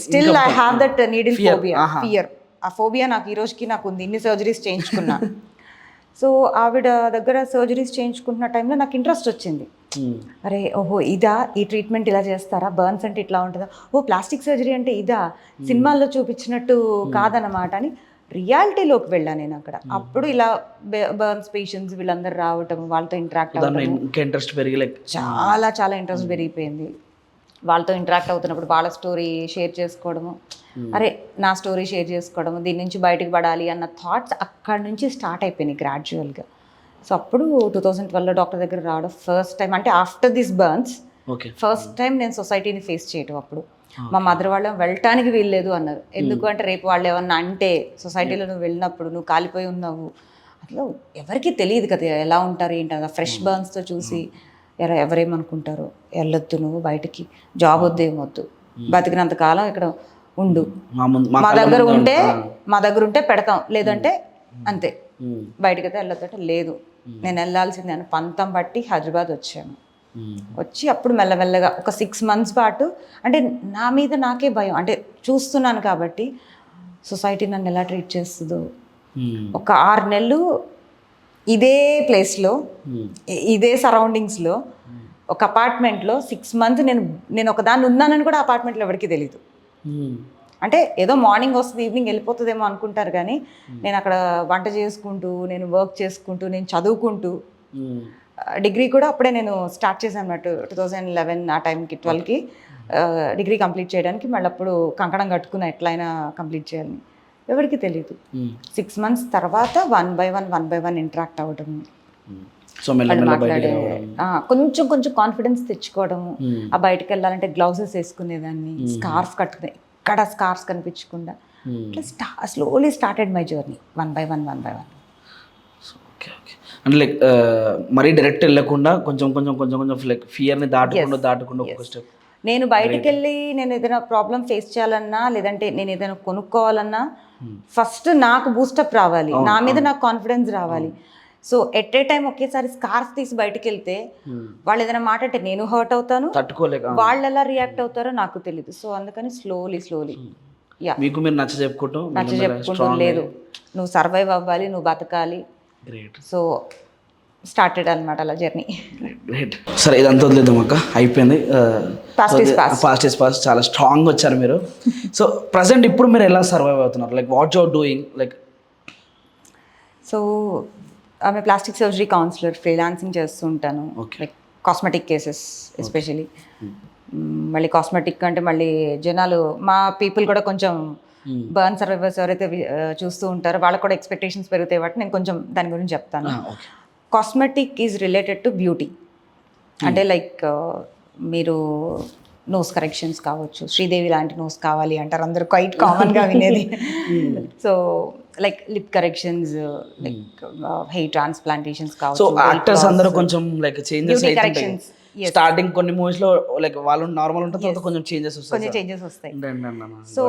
still I have that needle fear. ఆ ఫోబియా నాకు ఈ రోజుకి నాకు ఉంది, ఇన్ని సర్జరీస్ చేయించుకున్నా. సో ఆవిడ దగ్గర సర్జరీస్ చేయించుకుంటున్న టైంలో నాకు ఇంట్రెస్ట్ వచ్చింది. అరే ఓహో ఇదా, ఈ ట్రీట్మెంట్ ఇలా చేస్తారా, బర్న్స్ అంటే ఇట్లా ఉంటుందా, ప్లాస్టిక్ సర్జరీ అంటే ఇదా, సినిమాల్లో చూపించినట్టు కాదన్నమాట అని రియాలిటీలోకి వెళ్ళాను నేను అక్కడ. అప్పుడు ఇలా బర్న్స్ పేషెంట్స్ వీళ్ళందరూ రావటం, వాళ్ళతో ఇంటరాక్ట్ అవ్వడం, ఇంట్రెస్ట్ చాలా ఇంట్రెస్ట్ పెరిగిపోయింది. వాళ్ళతో ఇంటరాక్ట్ అవుతున్నప్పుడు వాళ్ళ స్టోరీ షేర్ చేసుకోవడము, అరే నా స్టోరీ షేర్ చేసుకోవడము, దీని నుంచి బయటకు పడాలి అన్న థాట్స్ అక్కడి నుంచి స్టార్ట్ అయిపోయినాయి గ్రాడ్యువల్గా. సో అప్పుడు 2012లో డాక్టర్ దగ్గర రావడం ఫస్ట్ టైం, అంటే after this burns first time నేను సొసైటీని ఫేస్ చేయటం. అప్పుడు మా మదర్ వాళ్ళు వెళ్ళటానికి వీల్లేదు అన్నారు. ఎందుకు అంటే రేపు వాళ్ళు ఏమన్నా అంటే సొసైటీలో నువ్వు వెళ్ళినప్పుడు నువ్వు కాలిపోయి ఉన్నావు, అట్లా ఎవరికి తెలియదు కదా ఎలా ఉంటారు ఏంటి, ఫ్రెష్ బర్న్స్తో చూసి ఎవరేమనుకుంటారో, వెళ్ళొద్దు నువ్వు బయటికి, జాబ్ వద్దు ఏమొద్దు, బతికినంత కాలం ఇక్కడ ఉండు, మా దగ్గర ఉంటే పెడతాం, లేదంటే అంతే, బయటకైతే వెళ్ళొద్దు అంటే లేదు, నేను వెళ్ళాల్సిందే అని పంతం బట్టి హైదరాబాద్ వచ్చాను. వచ్చి అప్పుడు మెల్లమెల్లగా ఒక 6 months పాటు, అంటే నా మీద నాకే భయం, అంటే చూస్తున్నాను కాబట్టి సొసైటీ నన్ను ఎలా ట్రీట్ చేస్తుందో. ఒక 6 నెలలు ఇదే ప్లేస్లో, ఇదే సరౌండింగ్స్లో, ఒక అపార్ట్మెంట్లో 6 months నేను ఒక దాన్ని ఉన్నానని కూడా అపార్ట్మెంట్లో ఎవరికి తెలీదు. అంటే ఏదో మార్నింగ్ వస్తుంది ఈవినింగ్ వెళ్ళిపోతుందేమో అనుకుంటారు, కానీ నేను అక్కడ వంట చేసుకుంటూ, నేను వర్క్ చేసుకుంటూ, నేను చదువుకుంటూ డిగ్రీ కూడా అప్పుడే నేను స్టార్ట్ చేశాను అన్నట్టు 2011 ఆ టైంకి 12కి డిగ్రీ కంప్లీట్ చేయడానికి. మళ్ళీ అప్పుడు కంకణం కట్టుకున్న ఎట్లయినా కంప్లీట్ చేయాలని. ఎవరికి తెలియదు. 6 months తర్వాత వన్ బై వన్ ఇంటరాక్ట్ అవ్వడం, సో మాట్లాడే కొంచెం కొంచెం కాన్ఫిడెన్స్ తెచ్చుకోవడము. ఆ బయటకు వెళ్ళాలంటే గ్లౌజెస్ వేసుకునేదాన్ని, స్కార్ఫ్ కట్టుకునే, ఎక్కడ స్కార్ఫ్స్ కనిపించకుండా. ఇట్లా slowly started my journey one by one. Okay okay. అంటే లైక్ మరీ డైరెక్ట్ వెళ్ళకుండా కొంచెం కొంచెం కొంచెం కొంచెం లైక్ ఫియర్ని దాటుకుండా ఒక స్టెప్. నేను బయటకు వెళ్ళి నేను ఏదైనా ప్రాబ్లం ఫేస్ చేయాలన్నా, లేదంటే నేను ఏదైనా కొనుక్కోవాలన్నా ఫస్ట్ నాకు బూస్టప్ రావాలి, నా మీద నాకు కాన్ఫిడెన్స్ రావాలి. సో ఎట్ ఏ టైం ఒకేసారి స్కార్ఫ్ తీసి బయటకు వెళ్తే వాళ్ళు ఏదైనా మాట అంటే నేను హర్ట్ అవుతాను, తట్టుకోలేక వాళ్ళు ఎలా రియాక్ట్ అవుతారో నాకు తెలియదు. సో అందుకని స్లోలీ మీకు మీరు నచ్చ చెప్పుకుంటూ లేదు, నువ్వు సర్వైవ్ అవ్వాలి, నువ్వు బతకాలి. సో స్టార్టెడ్ అనమాట అలా జర్నీ. గ్రేట్. సరే ఇదంతా వదిలేద్దాం అక్క, అయిపోయింది. Past is past. చాలా స్ట్రాంగ్ వచ్చారు మీరు. సో ప్రజెంట్ ఇప్పుడు మీరు ఎలా సర్వైవ్ అవుతున్నారు? Like what you are doing? Like so ఆమె ప్లాస్టిక్ సర్జరీ కౌన్సిలర్, ఫ్రీలాన్సింగ్ చేస్తూ ఉంటాను. Like cosmetic cases especially. మళ్ళీ కాస్మెటిక్ అంటే మళ్ళీ జనాలు మా పీపుల్ కూడా కొంచెం బర్న్ సర్వైవర్స్ ఎవరైతే చూస్తూ ఉంటారో వాళ్ళకు కూడా ఎక్స్పెక్టేషన్స్ పెరుగుతాయి కాబట్టి నేను కొంచెం దాని గురించి చెప్తాను. Cosmetic is related to beauty. అంటే లైక్ మీరు నోస్ కరెక్షన్స్ కావచ్చు, శ్రీదేవి లాంటి నోస్ కావాలి అంటారు అందరూ, క్వైట్ కామన్గా వినేది. So like lip corrections, like hair transplantations కావచ్చు. సో యాక్టర్స్ అందరూ కొంచెం లైక్ చేంజెస్ కరెక్షన్స్ స్టార్టింగ్ కొన్ని మూవీస్ లో లైక్ వాళ్ళు నార్మల్ ఉంటుంది, తర్వాత కొంచెం చేంజెస్ వస్తాయి. సో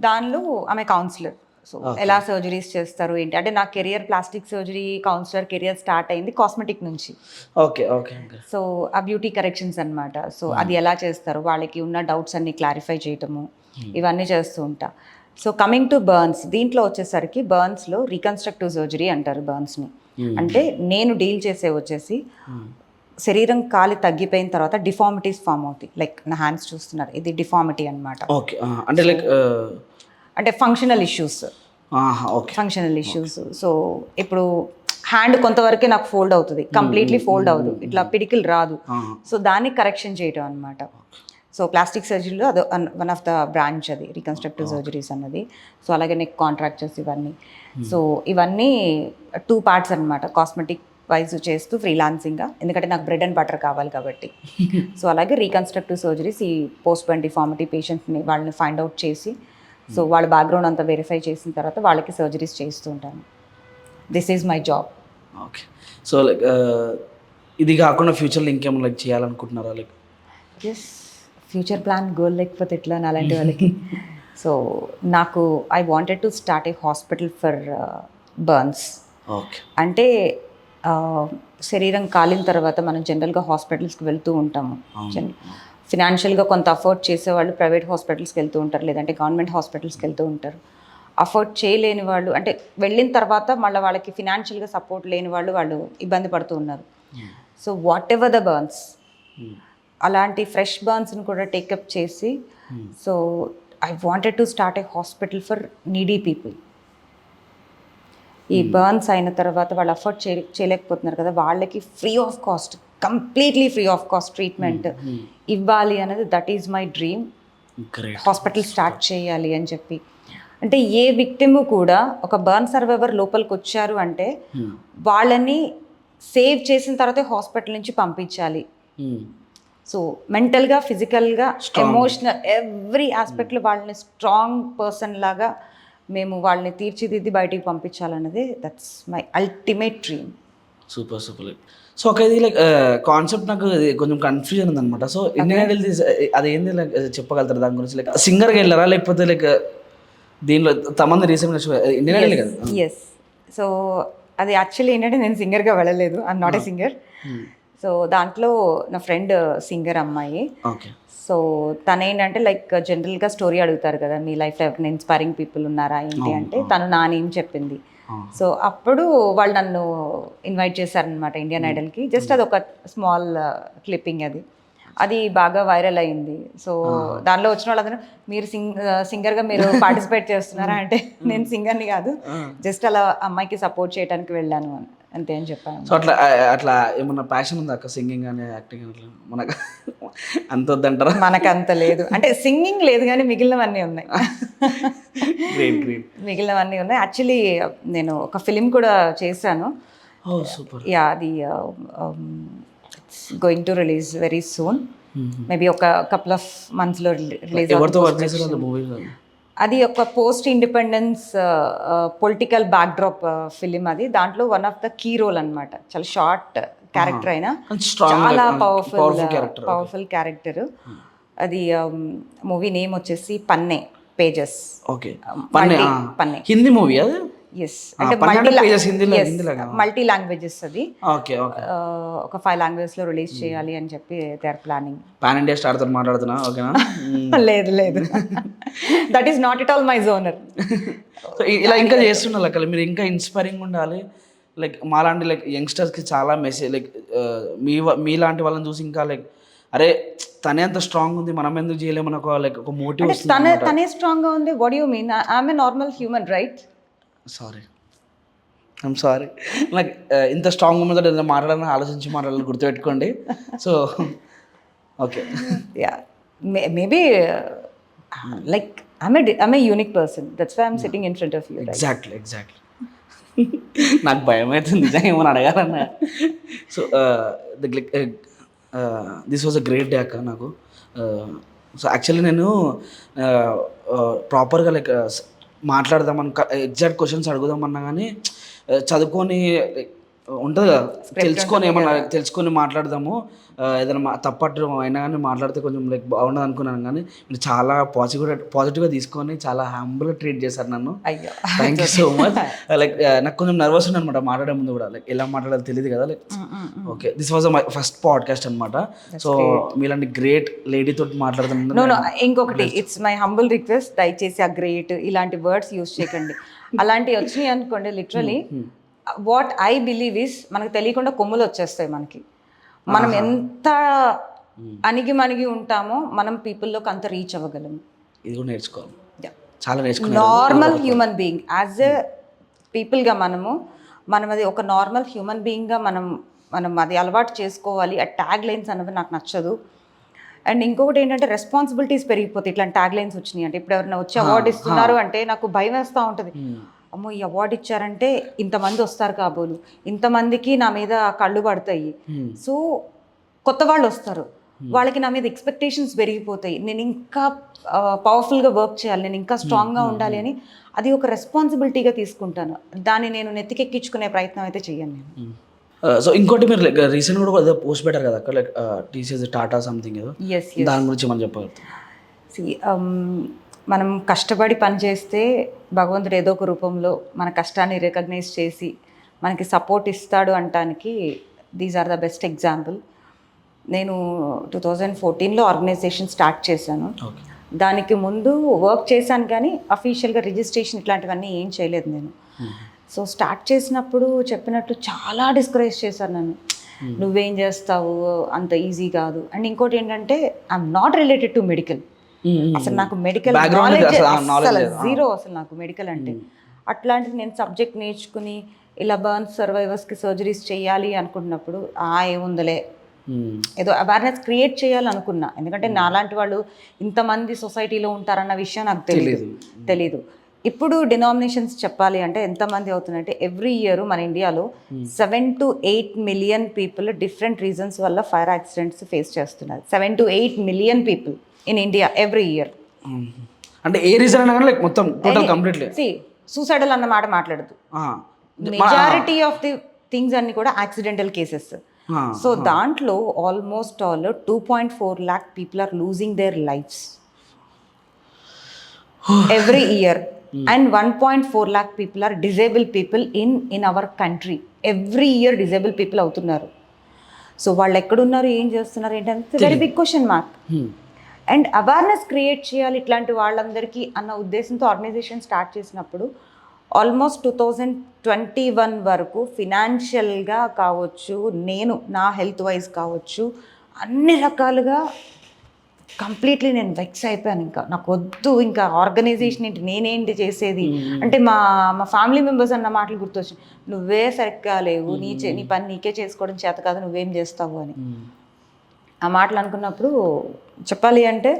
దానిలో ఆమె కౌన్సిలర్. సో ఎలా సర్జరీస్ చేస్తారు ఏంటి అంటే, నా career plastic surgery counsellor career start అయింది కాస్మెటిక్ నుంచి. Okay okay. సో ఆ బ్యూటీ కరెక్షన్స్ అనమాట. సో అది ఎలా చేస్తారు, వాళ్ళకి ఉన్న డౌట్స్ అన్ని క్లారిఫై చేయటము, ఇవన్నీ చేస్తూ ఉంటా. సో కమింగ్ టు బర్న్స్, దీంట్లో వచ్చేసరికి బర్న్స్లో రీకన్స్ట్రక్టివ్ సర్జరీ అంటారు బర్న్స్ని. అంటే నేను డీల్ చేసే వచ్చేసి శరీరం కాలి తగ్గిపోయిన తర్వాత డిఫార్మిటీస్ ఫామ్ అవుతాయి. లైక్ నా హ్యాండ్స్ చూస్తున్నారు, ఇది డిఫార్మిటీ అనమాట. ఓకే. అంటే లైక్ అంటే ఫంక్షనల్ ఇష్యూస్. సో ఇప్పుడు హ్యాండ్ కొంతవరకే నాకు ఫోల్డ్ అవుతుంది, కంప్లీట్లీ ఫోల్డ్ అవ్వదు, ఇట్లా పిడికిల్ రాదు. సో దాన్ని కరెక్షన్ చేయడం అనమాట. సో ప్లాస్టిక్ సర్జరీలో అది వన్ ఆఫ్ ద బ్రాంచ్, అది రీకన్స్ట్రక్టివ్ సర్జరీస్ అన్నది. సో అలాగే నెక్ కాంట్రాక్చర్స్ ఇవన్నీ. సో ఇవన్నీ 2 parts అనమాట. కాస్మెటిక్ వైజ్ చేస్తూ ఫ్రీలాన్సింగ్గా, ఎందుకంటే నాకు బ్రెడ్ అండ్ బటర్ కావాలి కాబట్టి. సో అలాగే రీకన్స్ట్రక్టివ్ సర్జరీస్, ఈ పోస్ట్ బర్న్ డిఫార్మిటీ పేషెంట్ని వాళ్ళని ఫైండ్ అవుట్ చేసి, సో వాళ్ళ బ్యాక్గ్రౌండ్ అంతా వెరిఫై చేసిన తర్వాత వాళ్ళకి సర్జరీస్ చేస్తూ ఉంటాను. This is my job. Okay. So like ఇది కాకుండా ఫ్యూచర్లో ఇంకేమో లైక్ చేయాలనుకుంటున్నారా? Like yes, future plan goal లేకపోతే ఎట్లా అలాంటి వాళ్ళకి. సో నాకు I wanted to start a hospital for burns. Okay. అంటే శరీరం కాలిన తర్వాత మనం జనరల్గా హాస్పిటల్స్కి వెళ్తూ ఉంటాము. ఫినాన్షియల్గా కొంత అఫోర్డ్ చేసేవాళ్ళు ప్రైవేట్ హాస్పిటల్స్కి వెళ్తూ ఉంటారు, లేదంటే గవర్నమెంట్ హాస్పిటల్స్కి వెళ్తూ ఉంటారు. అఫోర్డ్ చేయలేని వాళ్ళు, అంటే వెళ్ళిన తర్వాత మళ్ళీ వాళ్ళకి ఫినాన్షియల్గా సపోర్ట్ లేని వాళ్ళు ఇబ్బంది పడుతూ ఉన్నారు. So what ever the burns, అలాంటి ఫ్రెష్ బర్న్స్ని కూడా టేకప్ చేసి, so I wanted to start a hospital for needy people. ఈ బర్న్స్ అయిన తర్వాత వాళ్ళు అఫోర్డ్ చేయలేకపోతున్నారు కదా, వాళ్ళకి free of cost, completely free of cost treatment ఇవ్వాలి అనేది, that is my dream. Hospital start చేయాలి అని చెప్పి. అంటే ఏ విక్టిమ్ కూడా ఒక బర్న్ సర్వైవర్ లోపలికి వచ్చారు అంటే వాళ్ళని సేవ్ చేసిన తర్వాతే హాస్పిటల్ నుంచి పంపించాలి. సో మెంటల్గా, ఫిజికల్గా, ఎమోషనల్, ఎవ్రీ ఆస్పెక్ట్లో వాళ్ళని స్ట్రాంగ్ పర్సన్ లాగా మేము వాళ్ళని తీర్చిదిద్ది బయటికి పంపించాలన్నది, that's my ultimate dream. Super super. So ఒక ఇది లైక్ కాన్సెప్ట్ నాకు కొంచెం కన్ఫ్యూజన్ ఉందన్నమాట. సో ఇండియన్ ఐడల్ అదేంది లైక్ చెప్పగలుగుతారు దాని గురించి? లైక్ సింగర్కి వెళ్ళారా, లేకపోతే లైక్ దీనిలో తమంది రీసెంట్ ఇండియన్ ఐడల్ కదా? ఎస్. సో అది యాక్చువల్లీ ఏంటంటే నేను సింగర్గా వెళ్ళలేదు, I'm not a singer. So దాంట్లో నా ఫ్రెండ్ సింగర్ అమ్మాయి. ఓకే. సో తనేంటంటే లైక్ జనరల్గా స్టోరీ అడుగుతారు కదా, మీ లైఫ్లో ఎవరైనా ఇన్స్పైరింగ్ పీపుల్ ఉన్నారా ఏంటి అంటే, తను నా నేమ్ చెప్పింది. సో అప్పుడు వాళ్ళు నన్ను ఇన్వైట్ చేశారనమాట ఇండియన్ ఐడల్కి. జస్ట్ అది ఒక స్మాల్ క్లిప్పింగ్ అది. అది బాగా వైరల్ అయింది. సో దానిలో వచ్చిన వాళ్ళందరూ మీరు సింగర్గా మీరు పార్టిసిపేట్ చేస్తున్నారా అంటే నేను సింగర్ని కాదు, జస్ట్ అలా అమ్మాయికి సపోర్ట్ చేయడానికి వెళ్ళాను అని అంతే అని చెప్పాను. సో అట్లా అట్లా ఏమన్నా ప్యాషన్ ఉందా అక్క, సింగింగ్ కానీ యాక్టింగ్ అట్లా? మనకు అంత వద్దంటారా? మనకు అంత లేదు, అంటే సింగింగ్ లేదు కానీ మిగిలినవన్నీ ఉన్నాయి. Great great. మిగిలినవన్నీ ఉన్నాయి. యాక్చువల్లీ నేను ఒక ఫిలిం కూడా చేశాను. Oh super. యా, అది it's going to release very soon, maybe ఒక కపుల్ ఆఫ్ మంత్స్లో రిలీజ్. ఎవరితో వర్క్ చేశారు మూవీలో? అది ఒక post independence political backdrop film అది. దాంట్లో one of the key role అనమాట. చాలా షార్ట్ క్యారెక్టర్ అయినా చాలా పవర్ఫుల్ క్యారెక్టర్. అది మూవీ నేమ్ వచ్చేసి పన్నే పేజెస్. ఓకే, పన్నే హిందీ మూవీ అది. ఎస్, అంటే మల్టీ లాంగ్వేజెస్ అది. Okay okay. ఒక 5 లాంగ్వేజెస్ లో రిలీజ్ చేయాలి అని చెప్పి they are planning. Pan India star తో మాట్లాడుతున్నా, ఓకేనా? లేదు లేదు, that is not it all my genre. ఇలా ఇంకా చేస్తున్నారు అక్కడ మీరు, ఇంకా ఇన్స్పైరింగ్ ఉండాలి. లైక్ మాలాంటి లైక్ యంగ్స్టర్స్కి చాలా మెసేజ్, లైక్ మీలాంటి వాళ్ళని చూసి ఇంకా లైక్ అరే తనే అంత స్ట్రాంగ్ ఉంది, మనం ఎందుకు చేయలేమని ఒక లైక్ ఒక మోటివ్. తనే స్ట్రాంగ్గా ఉంది. What you mean? I'm a normal human, right? I'm sorry like ఇంత స్ట్రాంగ్ ఉన్నదో ఏదైనా మాట్లాడాలని ఆలోచించి మాట్లాడాలని గుర్తుపెట్టుకోండి. So okay, yeah, maybe like I'm a unique person, that's why I'm sitting in front of you. Exactly. నాకు భయం అవుతుంది నిజంగా ఏమని అడగాలన్నా. So this was a great day అక్క నాకు. సో యాక్చువల్లీ నేను ప్రాపర్గా లైక్ మాట్లాడదామని ఎగ్జాక్ట్ క్వశ్చన్స్ అడుగుదామన్నా కానీ చదువుకొని ఉంటుంది కదా, తెలుసుకొని ఏమన్నా తెలుసుకొని మాట్లాడదాము, ఏదైనా తప్పట్టు అయినా కానీ మాట్లాడితే కొంచెం లైక్ బాగుండదు అనుకున్నాను. కానీ మీరు చాలా పాజిటివ్గా తీసుకొని చాలా హంబుల్గా ట్రీట్ చేశారు నన్ను. Thank you so much. Like నాకు కొంచెం నర్వస్ ఉంది అనమాట మాట్లాడే ముందు కూడా, లైక్ ఎలా మాట్లాడాలో తెలియదు కదా. Like okay, this was my first podcast అనమాట. సో మీలాంటి గ్రేట్ లేడీ తోటి మాట్లాడుతున్నాను. ఇంకొకటి, ఇట్స్ మై హంబుల్ రిక్వెస్ట్, దయచేసి ఆ గ్రేట్ ఇలాంటి వర్డ్స్ యూజ్ చేయకండి. అలాంటివి వచ్చినాయి అనుకోండి, literally what I believe is మనకు తెలియకుండా కొమ్ములు వచ్చేస్తాయి మనకి. మనం ఎంత అణిగి ఉంటామో మనం పీపుల్లోకి అంత రీచ్ అవ్వగలము. ఇది కూడా నేర్చుకోవాలి, చాలా నేర్చుకోవాలి. Normal human being as a పీపుల్గా మనం అది ఒక నార్మల్ హ్యూమన్ బీయింగ్గా మనం అది అలవాటు చేసుకోవాలి. ఆ ట్యాగ్ లైన్స్ అనేవి నాకు నచ్చదు. అండ్ ఇంకొకటి ఏంటంటే రెస్పాన్సిబిలిటీస్ పెరిగిపోతాయి ఇట్లాంటి ట్యాగ్ లైన్స్ వచ్చినాయి అంటే. ఇప్పుడు ఎవరైనా వచ్చి అవార్డు ఇస్తున్నారు అంటే నాకు భయం వేస్తూ ఉంటుంది. అమ్మో, ఈ అవార్డు ఇచ్చారంటే ఇంతమంది వస్తారు కాబోలు, ఇంతమందికి నా మీద కళ్ళు పడతాయి. సో కొత్త వాళ్ళు వస్తారు, వాళ్ళకి నా మీద ఎక్స్పెక్టేషన్స్ పెరిగిపోతాయి. నేను ఇంకా పవర్ఫుల్గా వర్క్ చేయాలి, నేను ఇంకా స్ట్రాంగ్గా ఉండాలి అని అది ఒక రెస్పాన్సిబిలిటీగా తీసుకుంటాను. దాన్ని నేను నెత్తికెక్కించుకునే ప్రయత్నం అయితే చెయ్యను నేను. సో ఇంకోటి మీరు లైక్ రీసెంట్ కూడా ఏదో పోస్ట్ పెట్టారు కదా అక్కడ, లైక్ టీసీఎస్ టాటా సంథింగ్ ఏదో, దాని గురించి మనం చెప్పగలుగుతాం. మనం కష్టపడి పని చేస్తే భగవంతుడు ఏదో ఒక రూపంలో మన కష్టాన్ని రికగ్నైజ్ చేసి మనకి సపోర్ట్ ఇస్తాడు అనటానికి these are the best example. నేను 2014లో ఆర్గనైజేషన్ స్టార్ట్ చేశాను. దానికి ముందు వర్క్ చేశాను కానీ అఫీషియల్గా రిజిస్ట్రేషన్ ఇట్లాంటివన్నీ ఏం చేయలేదు నేను. సో స్టార్ట్ చేసినప్పుడు చెప్పినట్టు చాలా డిస్కరేజ్ చేశారు నన్ను. నువ్వేం చేస్తావు, అంత ఈజీ కాదు. అండ్ ఇంకోటి ఏంటంటే I'm not related to medical. అసలు నాకు మెడికల్ నాలెడ్జ్ జీరో. అసలు నాకు మెడికల్ అంటే అట్లాంటిది నేను సబ్జెక్ట్ నేర్చుకుని ఇలా బర్న్స్ సర్వైవర్స్కి సర్జరీస్ చేయాలి అనుకున్నప్పుడు ఏముందలే, ఏదో అవేర్నెస్ క్రియేట్ చేయాలనుకున్నా. ఎందుకంటే నాలాంటి వాళ్ళు ఇంతమంది సొసైటీలో ఉంటారన్న విషయం నాకు తెలీదు. ఇప్పుడు డినామినేషన్స్ చెప్పాలి అంటే ఎంతమంది అవుతున్నాయంటే ఎవ్రీ ఇయర్ మన ఇండియాలో 7 to 8 million people different reasons వల్ల ఫైర్ యాక్సిడెంట్స్ ఫేస్ చేస్తున్నారు. 7 to 8 million people in India every year. అంటే ఏ రీజన్ అయినా కానీ లైక్ మొత్తం టోటల్ కంప్లీట్లీ సూసైడల్ అన్న మాట మాట్లాడదు. మెజారిటీ ఆఫ్ ది థింగ్స్ అన్ని కూడా యాక్సిడెంటల్ కేసెస్. సో దాంట్లో almost all 2.4 lakh people are losing their lives every year. And 1.4 lakh people are disabled people in our country. Every year disabled people అవుతున్నారు. So వాళ్ళు ఎక్కడున్నారు, ఏం చేస్తున్నారు ఏంటంటే very big question mark. And awareness create చేయాలి ఇట్లాంటి వాళ్ళందరికీ అన్న ఉద్దేశంతో ఆర్గనైజేషన్ స్టార్ట్ చేసినప్పుడు ఆల్మోస్ట్ 2021 వరకు ఫినాన్షియల్గా కావచ్చు, నేను నా హెల్త్ వైజ్ కావచ్చు, అన్ని రకాలుగా కంప్లీట్లీ నేను వెక్స్ అయిపోయాను. ఇంకా నాకు వద్దు, ఇంకా ఆర్గనైజేషన్ ఏంటి, నేనేంటి చేసేది అంటే మా మా ఫ్యామిలీ మెంబర్స్ అన్న మాటలు గుర్తొచ్చి, నువ్వే సరిగ్గా లేవు, నీ పని నీకే చేసుకోవడం చేత కాదు, నువ్వేం చేస్తావు అని ఆ మాటలు అనుకున్నప్పుడు చెప్పాలి అంటే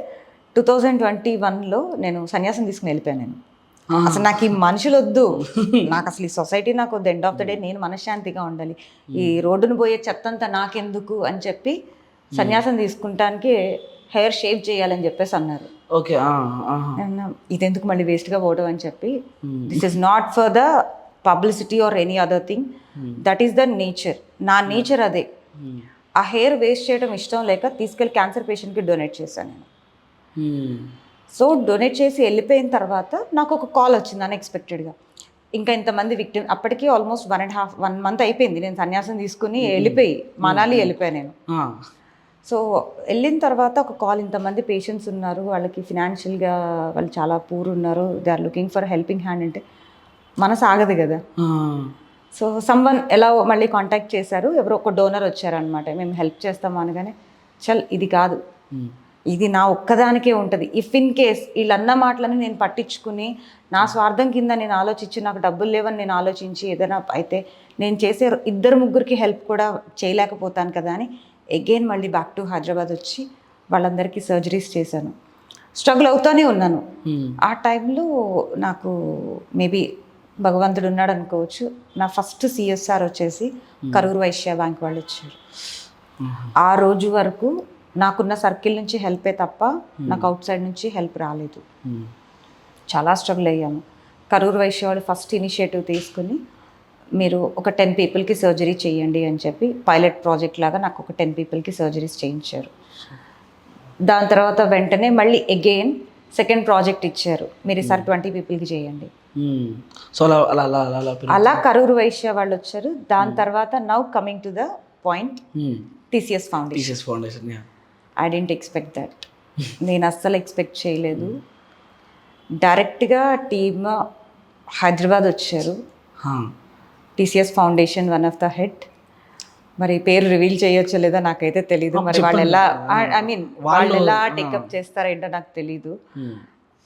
2021లో నేను సన్యాసం తీసుకుని వెళ్ళిపోయాను. నేను అసలు నాకు ఈ మనుషులు వద్దు, నాకు అసలు ఈ సొసైటీ నాకు వద్దు, ఎండ్ ఆఫ్ ద డే నేను మనశ్శాంతిగా ఉండాలి, ఈ రోడ్డును పోయే చెత్త అంతా నాకెందుకు అని చెప్పి సన్యాసం తీసుకుంటానికి హెయిర్ షేప్ చేయాలని చెప్పేసి అన్నారు. ఓకే. ఇదెందుకు మళ్ళీ వేస్ట్గా పోవడం అని చెప్పి, this is not for the publicity or any other thing, that is the nature. నా నేచర్ అదే. ఆ హెయిర్ వేస్ట్ చేయడం ఇష్టం లేక తీసుకెళ్ళి క్యాన్సర్ పేషెంట్కి డొనేట్ చేశాను నేను. సో డొనేట్ చేసి వెళ్ళిపోయిన తర్వాత నాకు ఒక కాల్ వచ్చింది అన్ఎక్స్పెక్టెడ్గా, ఇంకా ఇంతమంది విక్టిమ్. అప్పటికి ఆల్మోస్ట్ 1 month అయిపోయింది నేను సన్యాసం తీసుకుని వెళ్ళిపోయి మనాలి వెళ్ళిపోయాను నేను. సో వెళ్ళిన తర్వాత ఒక కాల్, ఇంతమంది పేషెంట్స్ ఉన్నారు, వాళ్ళకి ఫినాన్షియల్గా వాళ్ళు చాలా పూర్ ఉన్నారు, they are looking for helping hand అంటే మనసు ఆగదు కదా. సో సమ్వన్ ఎలా మళ్ళీ కాంటాక్ట్ చేశారు, ఎవరో ఒక డోనర్ వచ్చారనమాట, మేము హెల్ప్ చేస్తాము అనగానే, చల్ ఇది కాదు, ఇది నా ఒక్కదానికే ఉంటుంది. ఇఫ్ ఇన్ కేస్ వీళ్ళన్న మాటలని నేను పట్టించుకుని నా స్వార్థం కింద నేను ఆలోచించి, నాకు డబ్బులు లేవని నేను ఆలోచించి ఏదైనా అయితే నేను చేసే 2-3 హెల్ప్ కూడా చేయలేకపోతాను కదా అని అగైన్ మళ్ళీ బ్యాక్ టు హైదరాబాద్ వచ్చి వాళ్ళందరికీ సర్జరీస్ చేశాను. స్ట్రగుల్ అవుతూనే ఉన్నాను. ఆ టైంలో నాకు మేబీ భగవంతుడు ఉన్నాడు అనుకోవచ్చు, నా ఫస్ట్ CSR వచ్చేసి కరూర్ వైశ్య బ్యాంక్ వాళ్ళు ఇచ్చారు. ఆ రోజు వరకు నాకున్న సర్కిల్ నుంచి హెల్పే తప్ప నాకు అవుట్ సైడ్ నుంచి హెల్ప్ రాలేదు. చాలా స్ట్రగుల్ అయ్యాము. కరూర్ వైశ్య వాళ్ళు ఫస్ట్ ఇనిషియేటివ్ తీసుకుని మీరు ఒక 10 పీపుల్కి సర్జరీ చేయండి అని చెప్పి పైలట్ ప్రాజెక్ట్ లాగా నాకు ఒక 10 పీపుల్కి సర్జరీస్ చేయించారు. దాని తర్వాత వెంటనే మళ్ళీ అగైన్ సెకండ్ ప్రాజెక్ట్ ఇచ్చారు, మీరు ఈసారి 20 పీపుల్కి చేయండి. సో అలా కరూర్ వైశ్య వాళ్ళు వచ్చారు. దాని తర్వాత now coming to the point, TCS foundation. I didn't expect that. నేను అస్సలు ఎక్స్పెక్ట్ చేయలేదు. డైరెక్ట్గా టీమ్ హైదరాబాద్ వచ్చారు. TCS foundation one of the head, మరి పేరు రివీల్ చేయొచ్చో లేదో నాకైతే తెలీదు, మరి వాళ్ళు ఎలా వాళ్ళు ఎలా టేకప్ చేస్తారేంటో నాకు తెలీదు.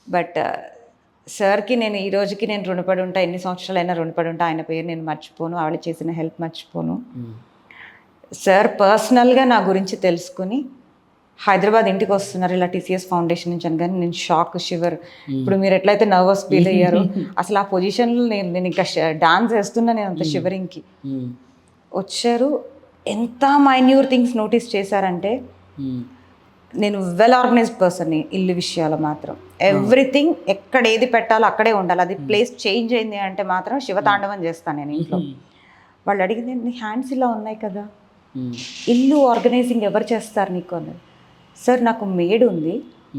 బట్ సార్కి నేను ఈ రోజుకి నేను రుణపడి ఉంటా, ఎన్ని సంవత్సరాలైనా రుణపడి ఉంటా. ఆయన పేరు నేను మర్చిపోను, ఆవిడ చేసిన హెల్ప్ మర్చిపోను. సార్ పర్సనల్గా నా గురించి తెలుసుకుని హైదరాబాద్ ఇంటికి వస్తున్నారు ఇలా TCS ఫౌండేషన్ నుంచి అనగానే నేను షాక్, షివర్. ఇప్పుడు మీరు ఎట్లయితే నర్వస్ ఫీల్ అయ్యారో అసలు ఆ పొజిషన్లో నేను ఇంకా డాన్స్ వేస్తున్నా, నేను అంత షివరింగ్కి వచ్చారు. ఎంత మైన్యూర్ థింగ్స్ నోటీస్ చేశారంటే, నేను వెల్ ఆర్గనైజ్డ్ పర్సన్ని, ఇల్లు విషయాలు మాత్రం ఎవ్రీథింగ్ ఎక్కడ ఏది పెట్టాలో అక్కడే ఉండాలి. అది ప్లేస్ చేంజ్ అయింది అంటే మాత్రం శివతాండవం చేస్తాను నేను ఇంట్లో. వాళ్ళు అడిగింది, నీ హ్యాండ్స్ ఇలా ఉన్నాయి కదా, ఇల్లు ఆర్గనైజింగ్ ఎవరు చేస్తారు నీకు అన్నది. సార్ నాకు మేడ్ ఉంది,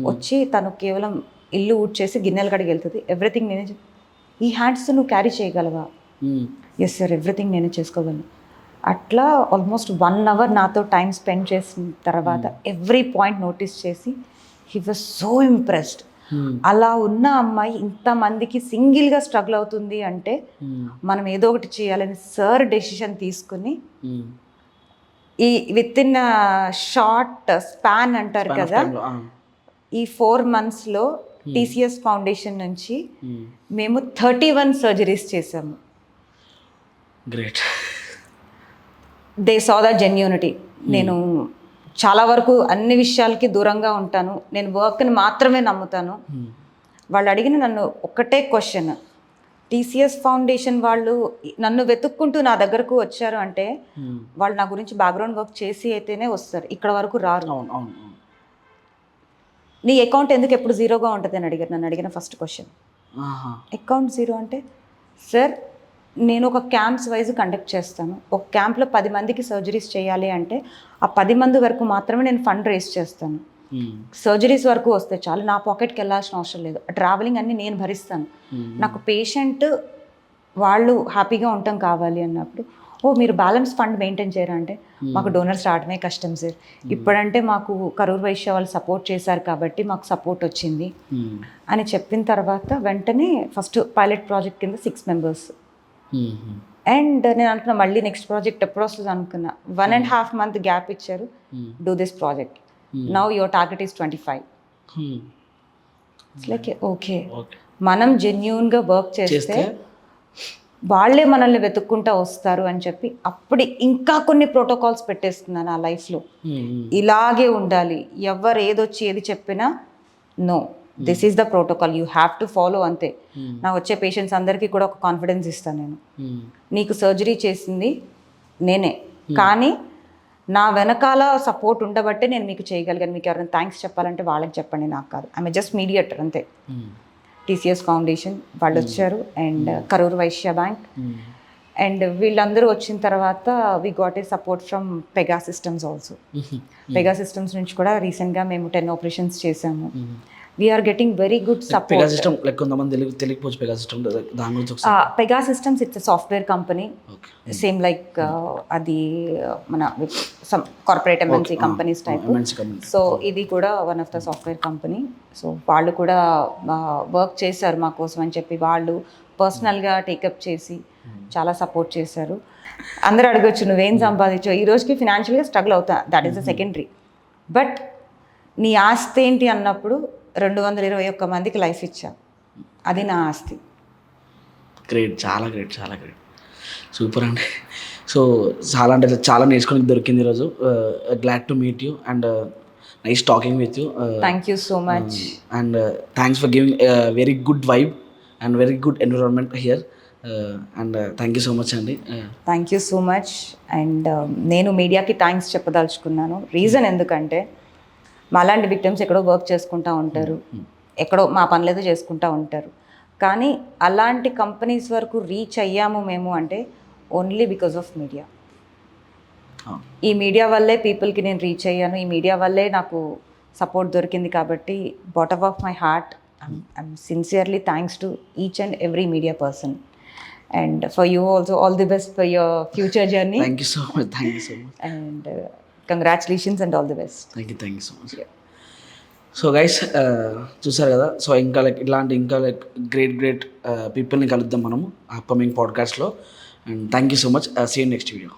వచ్చి తను కేవలం ఇల్లు ఊడ్చేసి గిన్నెలు కడిగి వెళ్తుంది, ఎవ్రీథింగ్ నేనే. ఈ హ్యాండ్స్ నువ్వు క్యారీ చేయగలవా? ఎస్ సార్, ఎవ్రీథింగ్ నేనే చేసుకోగలను. అట్లా ఆల్మోస్ట్ 1 hour నాతో టైం స్పెండ్ చేసిన తర్వాత ఎవ్రీ పాయింట్ నోటీస్ చేసి హీ వాజ్ సో ఇంప్రెస్డ్. అలా ఉన్న అమ్మాయి ఇంతమందికి సింగిల్గా స్ట్రగుల్ అవుతుంది అంటే మనం ఏదో ఒకటి చేయాలని సార్ డెసిషన్ తీసుకుని ఈ విత్ ఇన్ షార్ట్ స్పాన్ అంటారు కదా, ఈ 4 monthsలో TCS ఫౌండేషన్ నుంచి మేము 31 సర్జరీస్ చేసాము. Great. They saw the genuinity. నేను చాలా వరకు అన్ని విషయాలకి దూరంగా ఉంటాను, నేను వర్క్ని మాత్రమే నమ్ముతాను. వాళ్ళు అడిగిన నన్ను ఒక్కటే క్వశ్చన్, TCS ఫౌండేషన్ వాళ్ళు నన్ను వెతుక్కుంటూ నా దగ్గరకు వచ్చారు అంటే వాళ్ళు నా గురించి బ్యాక్గ్రౌండ్ వర్క్ చేసి అయితేనే వస్తారు, ఇక్కడ వరకు రారు. నీ అకౌంట్ ఎందుకు ఎప్పుడు జీరోగా ఉంటుంది అని అడిగారు, నన్ను అడిగిన ఫస్ట్ క్వశ్చన్. అకౌంట్ జీరో అంటే, సార్ నేను ఒక క్యాంప్స్ వైజ్ కండక్ట్ చేస్తాను, ఒక క్యాంప్లో 10 మందికి సర్జరీస్ చేయాలి అంటే ఆ 10 మంది వరకు మాత్రమే నేను ఫండ్ రేస్ చేస్తాను. సర్జరీస్ వరకు వస్తే చాలు, నా పాకెట్కి వెళ్ళాల్సిన అవసరం లేదు, ట్రావెలింగ్ అన్నీ నేను భరిస్తాను. నాకు పేషెంట్ వాళ్ళు హ్యాపీగా ఉండటం కావాలి అన్నప్పుడు, ఓ మీరు బ్యాలెన్స్ ఫండ్ మెయింటైన్ చేయరా అంటే, మాకు డోనర్స్ రావడమే కష్టం సార్, ఇప్పుడంటే మాకు కరూర్ వైశ్య వాళ్ళు సపోర్ట్ చేశారు కాబట్టి మాకు సపోర్ట్ వచ్చింది అని చెప్పిన తర్వాత వెంటనే ఫస్ట్ పైలట్ ప్రాజెక్ట్ కింద 6 members అండ్ నేను అనుకున్నా మళ్ళీ నెక్స్ట్ ప్రాజెక్ట్ ఎప్పుడు వస్తుంది అనుకున్నా 1.5 month గ్యాప్ ఇచ్చారు. Do this project, now your target is 25. It's like okay, మనం జెన్యూన్గా వర్క్ చేస్తే వాళ్ళే మనల్ని వెతుక్కుంటా వస్తారు అని చెప్పి అప్పుడు ఇంకా కొన్ని ప్రోటోకాల్స్ పెట్టేస్తున్నాను నా లైఫ్లో. ఇలాగే ఉండాలి, ఎవరు ఏదొచ్చి ఏది చెప్పినా no, this is the protocol, you have to follow, అంతే. నా వచ్చే పేషెంట్స్ అందరికీ కూడా ఒక కాన్ఫిడెన్స్ ఇస్తాను నేను. నీకు సర్జరీ చేసింది నేనే, కానీ నా వెనకాల సపోర్ట్ ఉండబట్టే నేను మీకు చేయగలిగాను. మీకు ఎవరైనా థ్యాంక్స్ చెప్పాలంటే వాళ్ళకి చెప్పండి, నాకు కాదు. ఐఎమ్ జస్ట్ మీడియేటర్ అంతే. టీసీఎస్ ఫౌండేషన్ వాళ్ళు వచ్చారు, అండ్ కరూర్ వైశ్య బ్యాంక్, అండ్ వీళ్ళందరూ వచ్చిన తర్వాత we got a support from Pega Systems also. Pega Systems నుంచి కూడా రీసెంట్గా మేము 10 operations చేసాము. We're getting very good support. Pega Systems it's software company, same like అది మన some corporate MNC companies type. So ఇది కూడా one of the software company. So వాళ్ళు కూడా వర్క్ చేశారు మా కోసం అని చెప్పి, వాళ్ళు పర్సనల్గా టేకప్ చేసి చాలా సపోర్ట్ చేశారు. అందరూ అడగొచ్చు నువ్వేం సంపాదించావు, ఈ రోజుకి ఫినాన్షియల్గా స్ట్రగుల్ అవుతా, that is the secondary. But నీ ఆస్తి ఏంటి అన్నప్పుడు 221 మందికి లైఫ్ ఇచ్చా, అది నా ఆస్తి. గ్రేట్, చాలా గ్రేట్, చాలా గ్రేట్, సూపర్ అండి. సో చాలా అంటే చాలా నేర్చుకుని దొరికింది ఈరోజు. Glad to meet you and nice talking with you. Thank you so much and thanks for giving very good vibe and very good environment here. And thank you so much అండి. Thank you so much. And నేను మీడియాకి thanks చెప్పదలుచుకున్నాను. Reason ఎందుకంటే మాలాంటి victims ఎక్కడో work చేసుకుంటూ ఉంటారు, ఎక్కడో మా పనులేదో చేసుకుంటూ ఉంటారు, కానీ అలాంటి కంపెనీస్ వరకు రీచ్ అయ్యాము మేము అంటే ఓన్లీ బికాజ్ ఆఫ్ మీడియా. ఈ మీడియా వల్లే పీపుల్కి నేను రీచ్ అయ్యాను, ఈ మీడియా వల్లే నాకు సపోర్ట్ దొరికింది. కాబట్టి bottom of my heart I'm sincerely thanks to each and every media person. And for you also all the best for your future journey. Thank you so much, thank you so much. And congratulations and all the best. Thank you so much. So guys చూసారు కదా, so ఇంకా like ఇలాంటి ఇంకా like great పీపుల్ని కలుద్దాం మనము upcoming పాడ్కాస్ట్లో. And thank you so much. See you next video.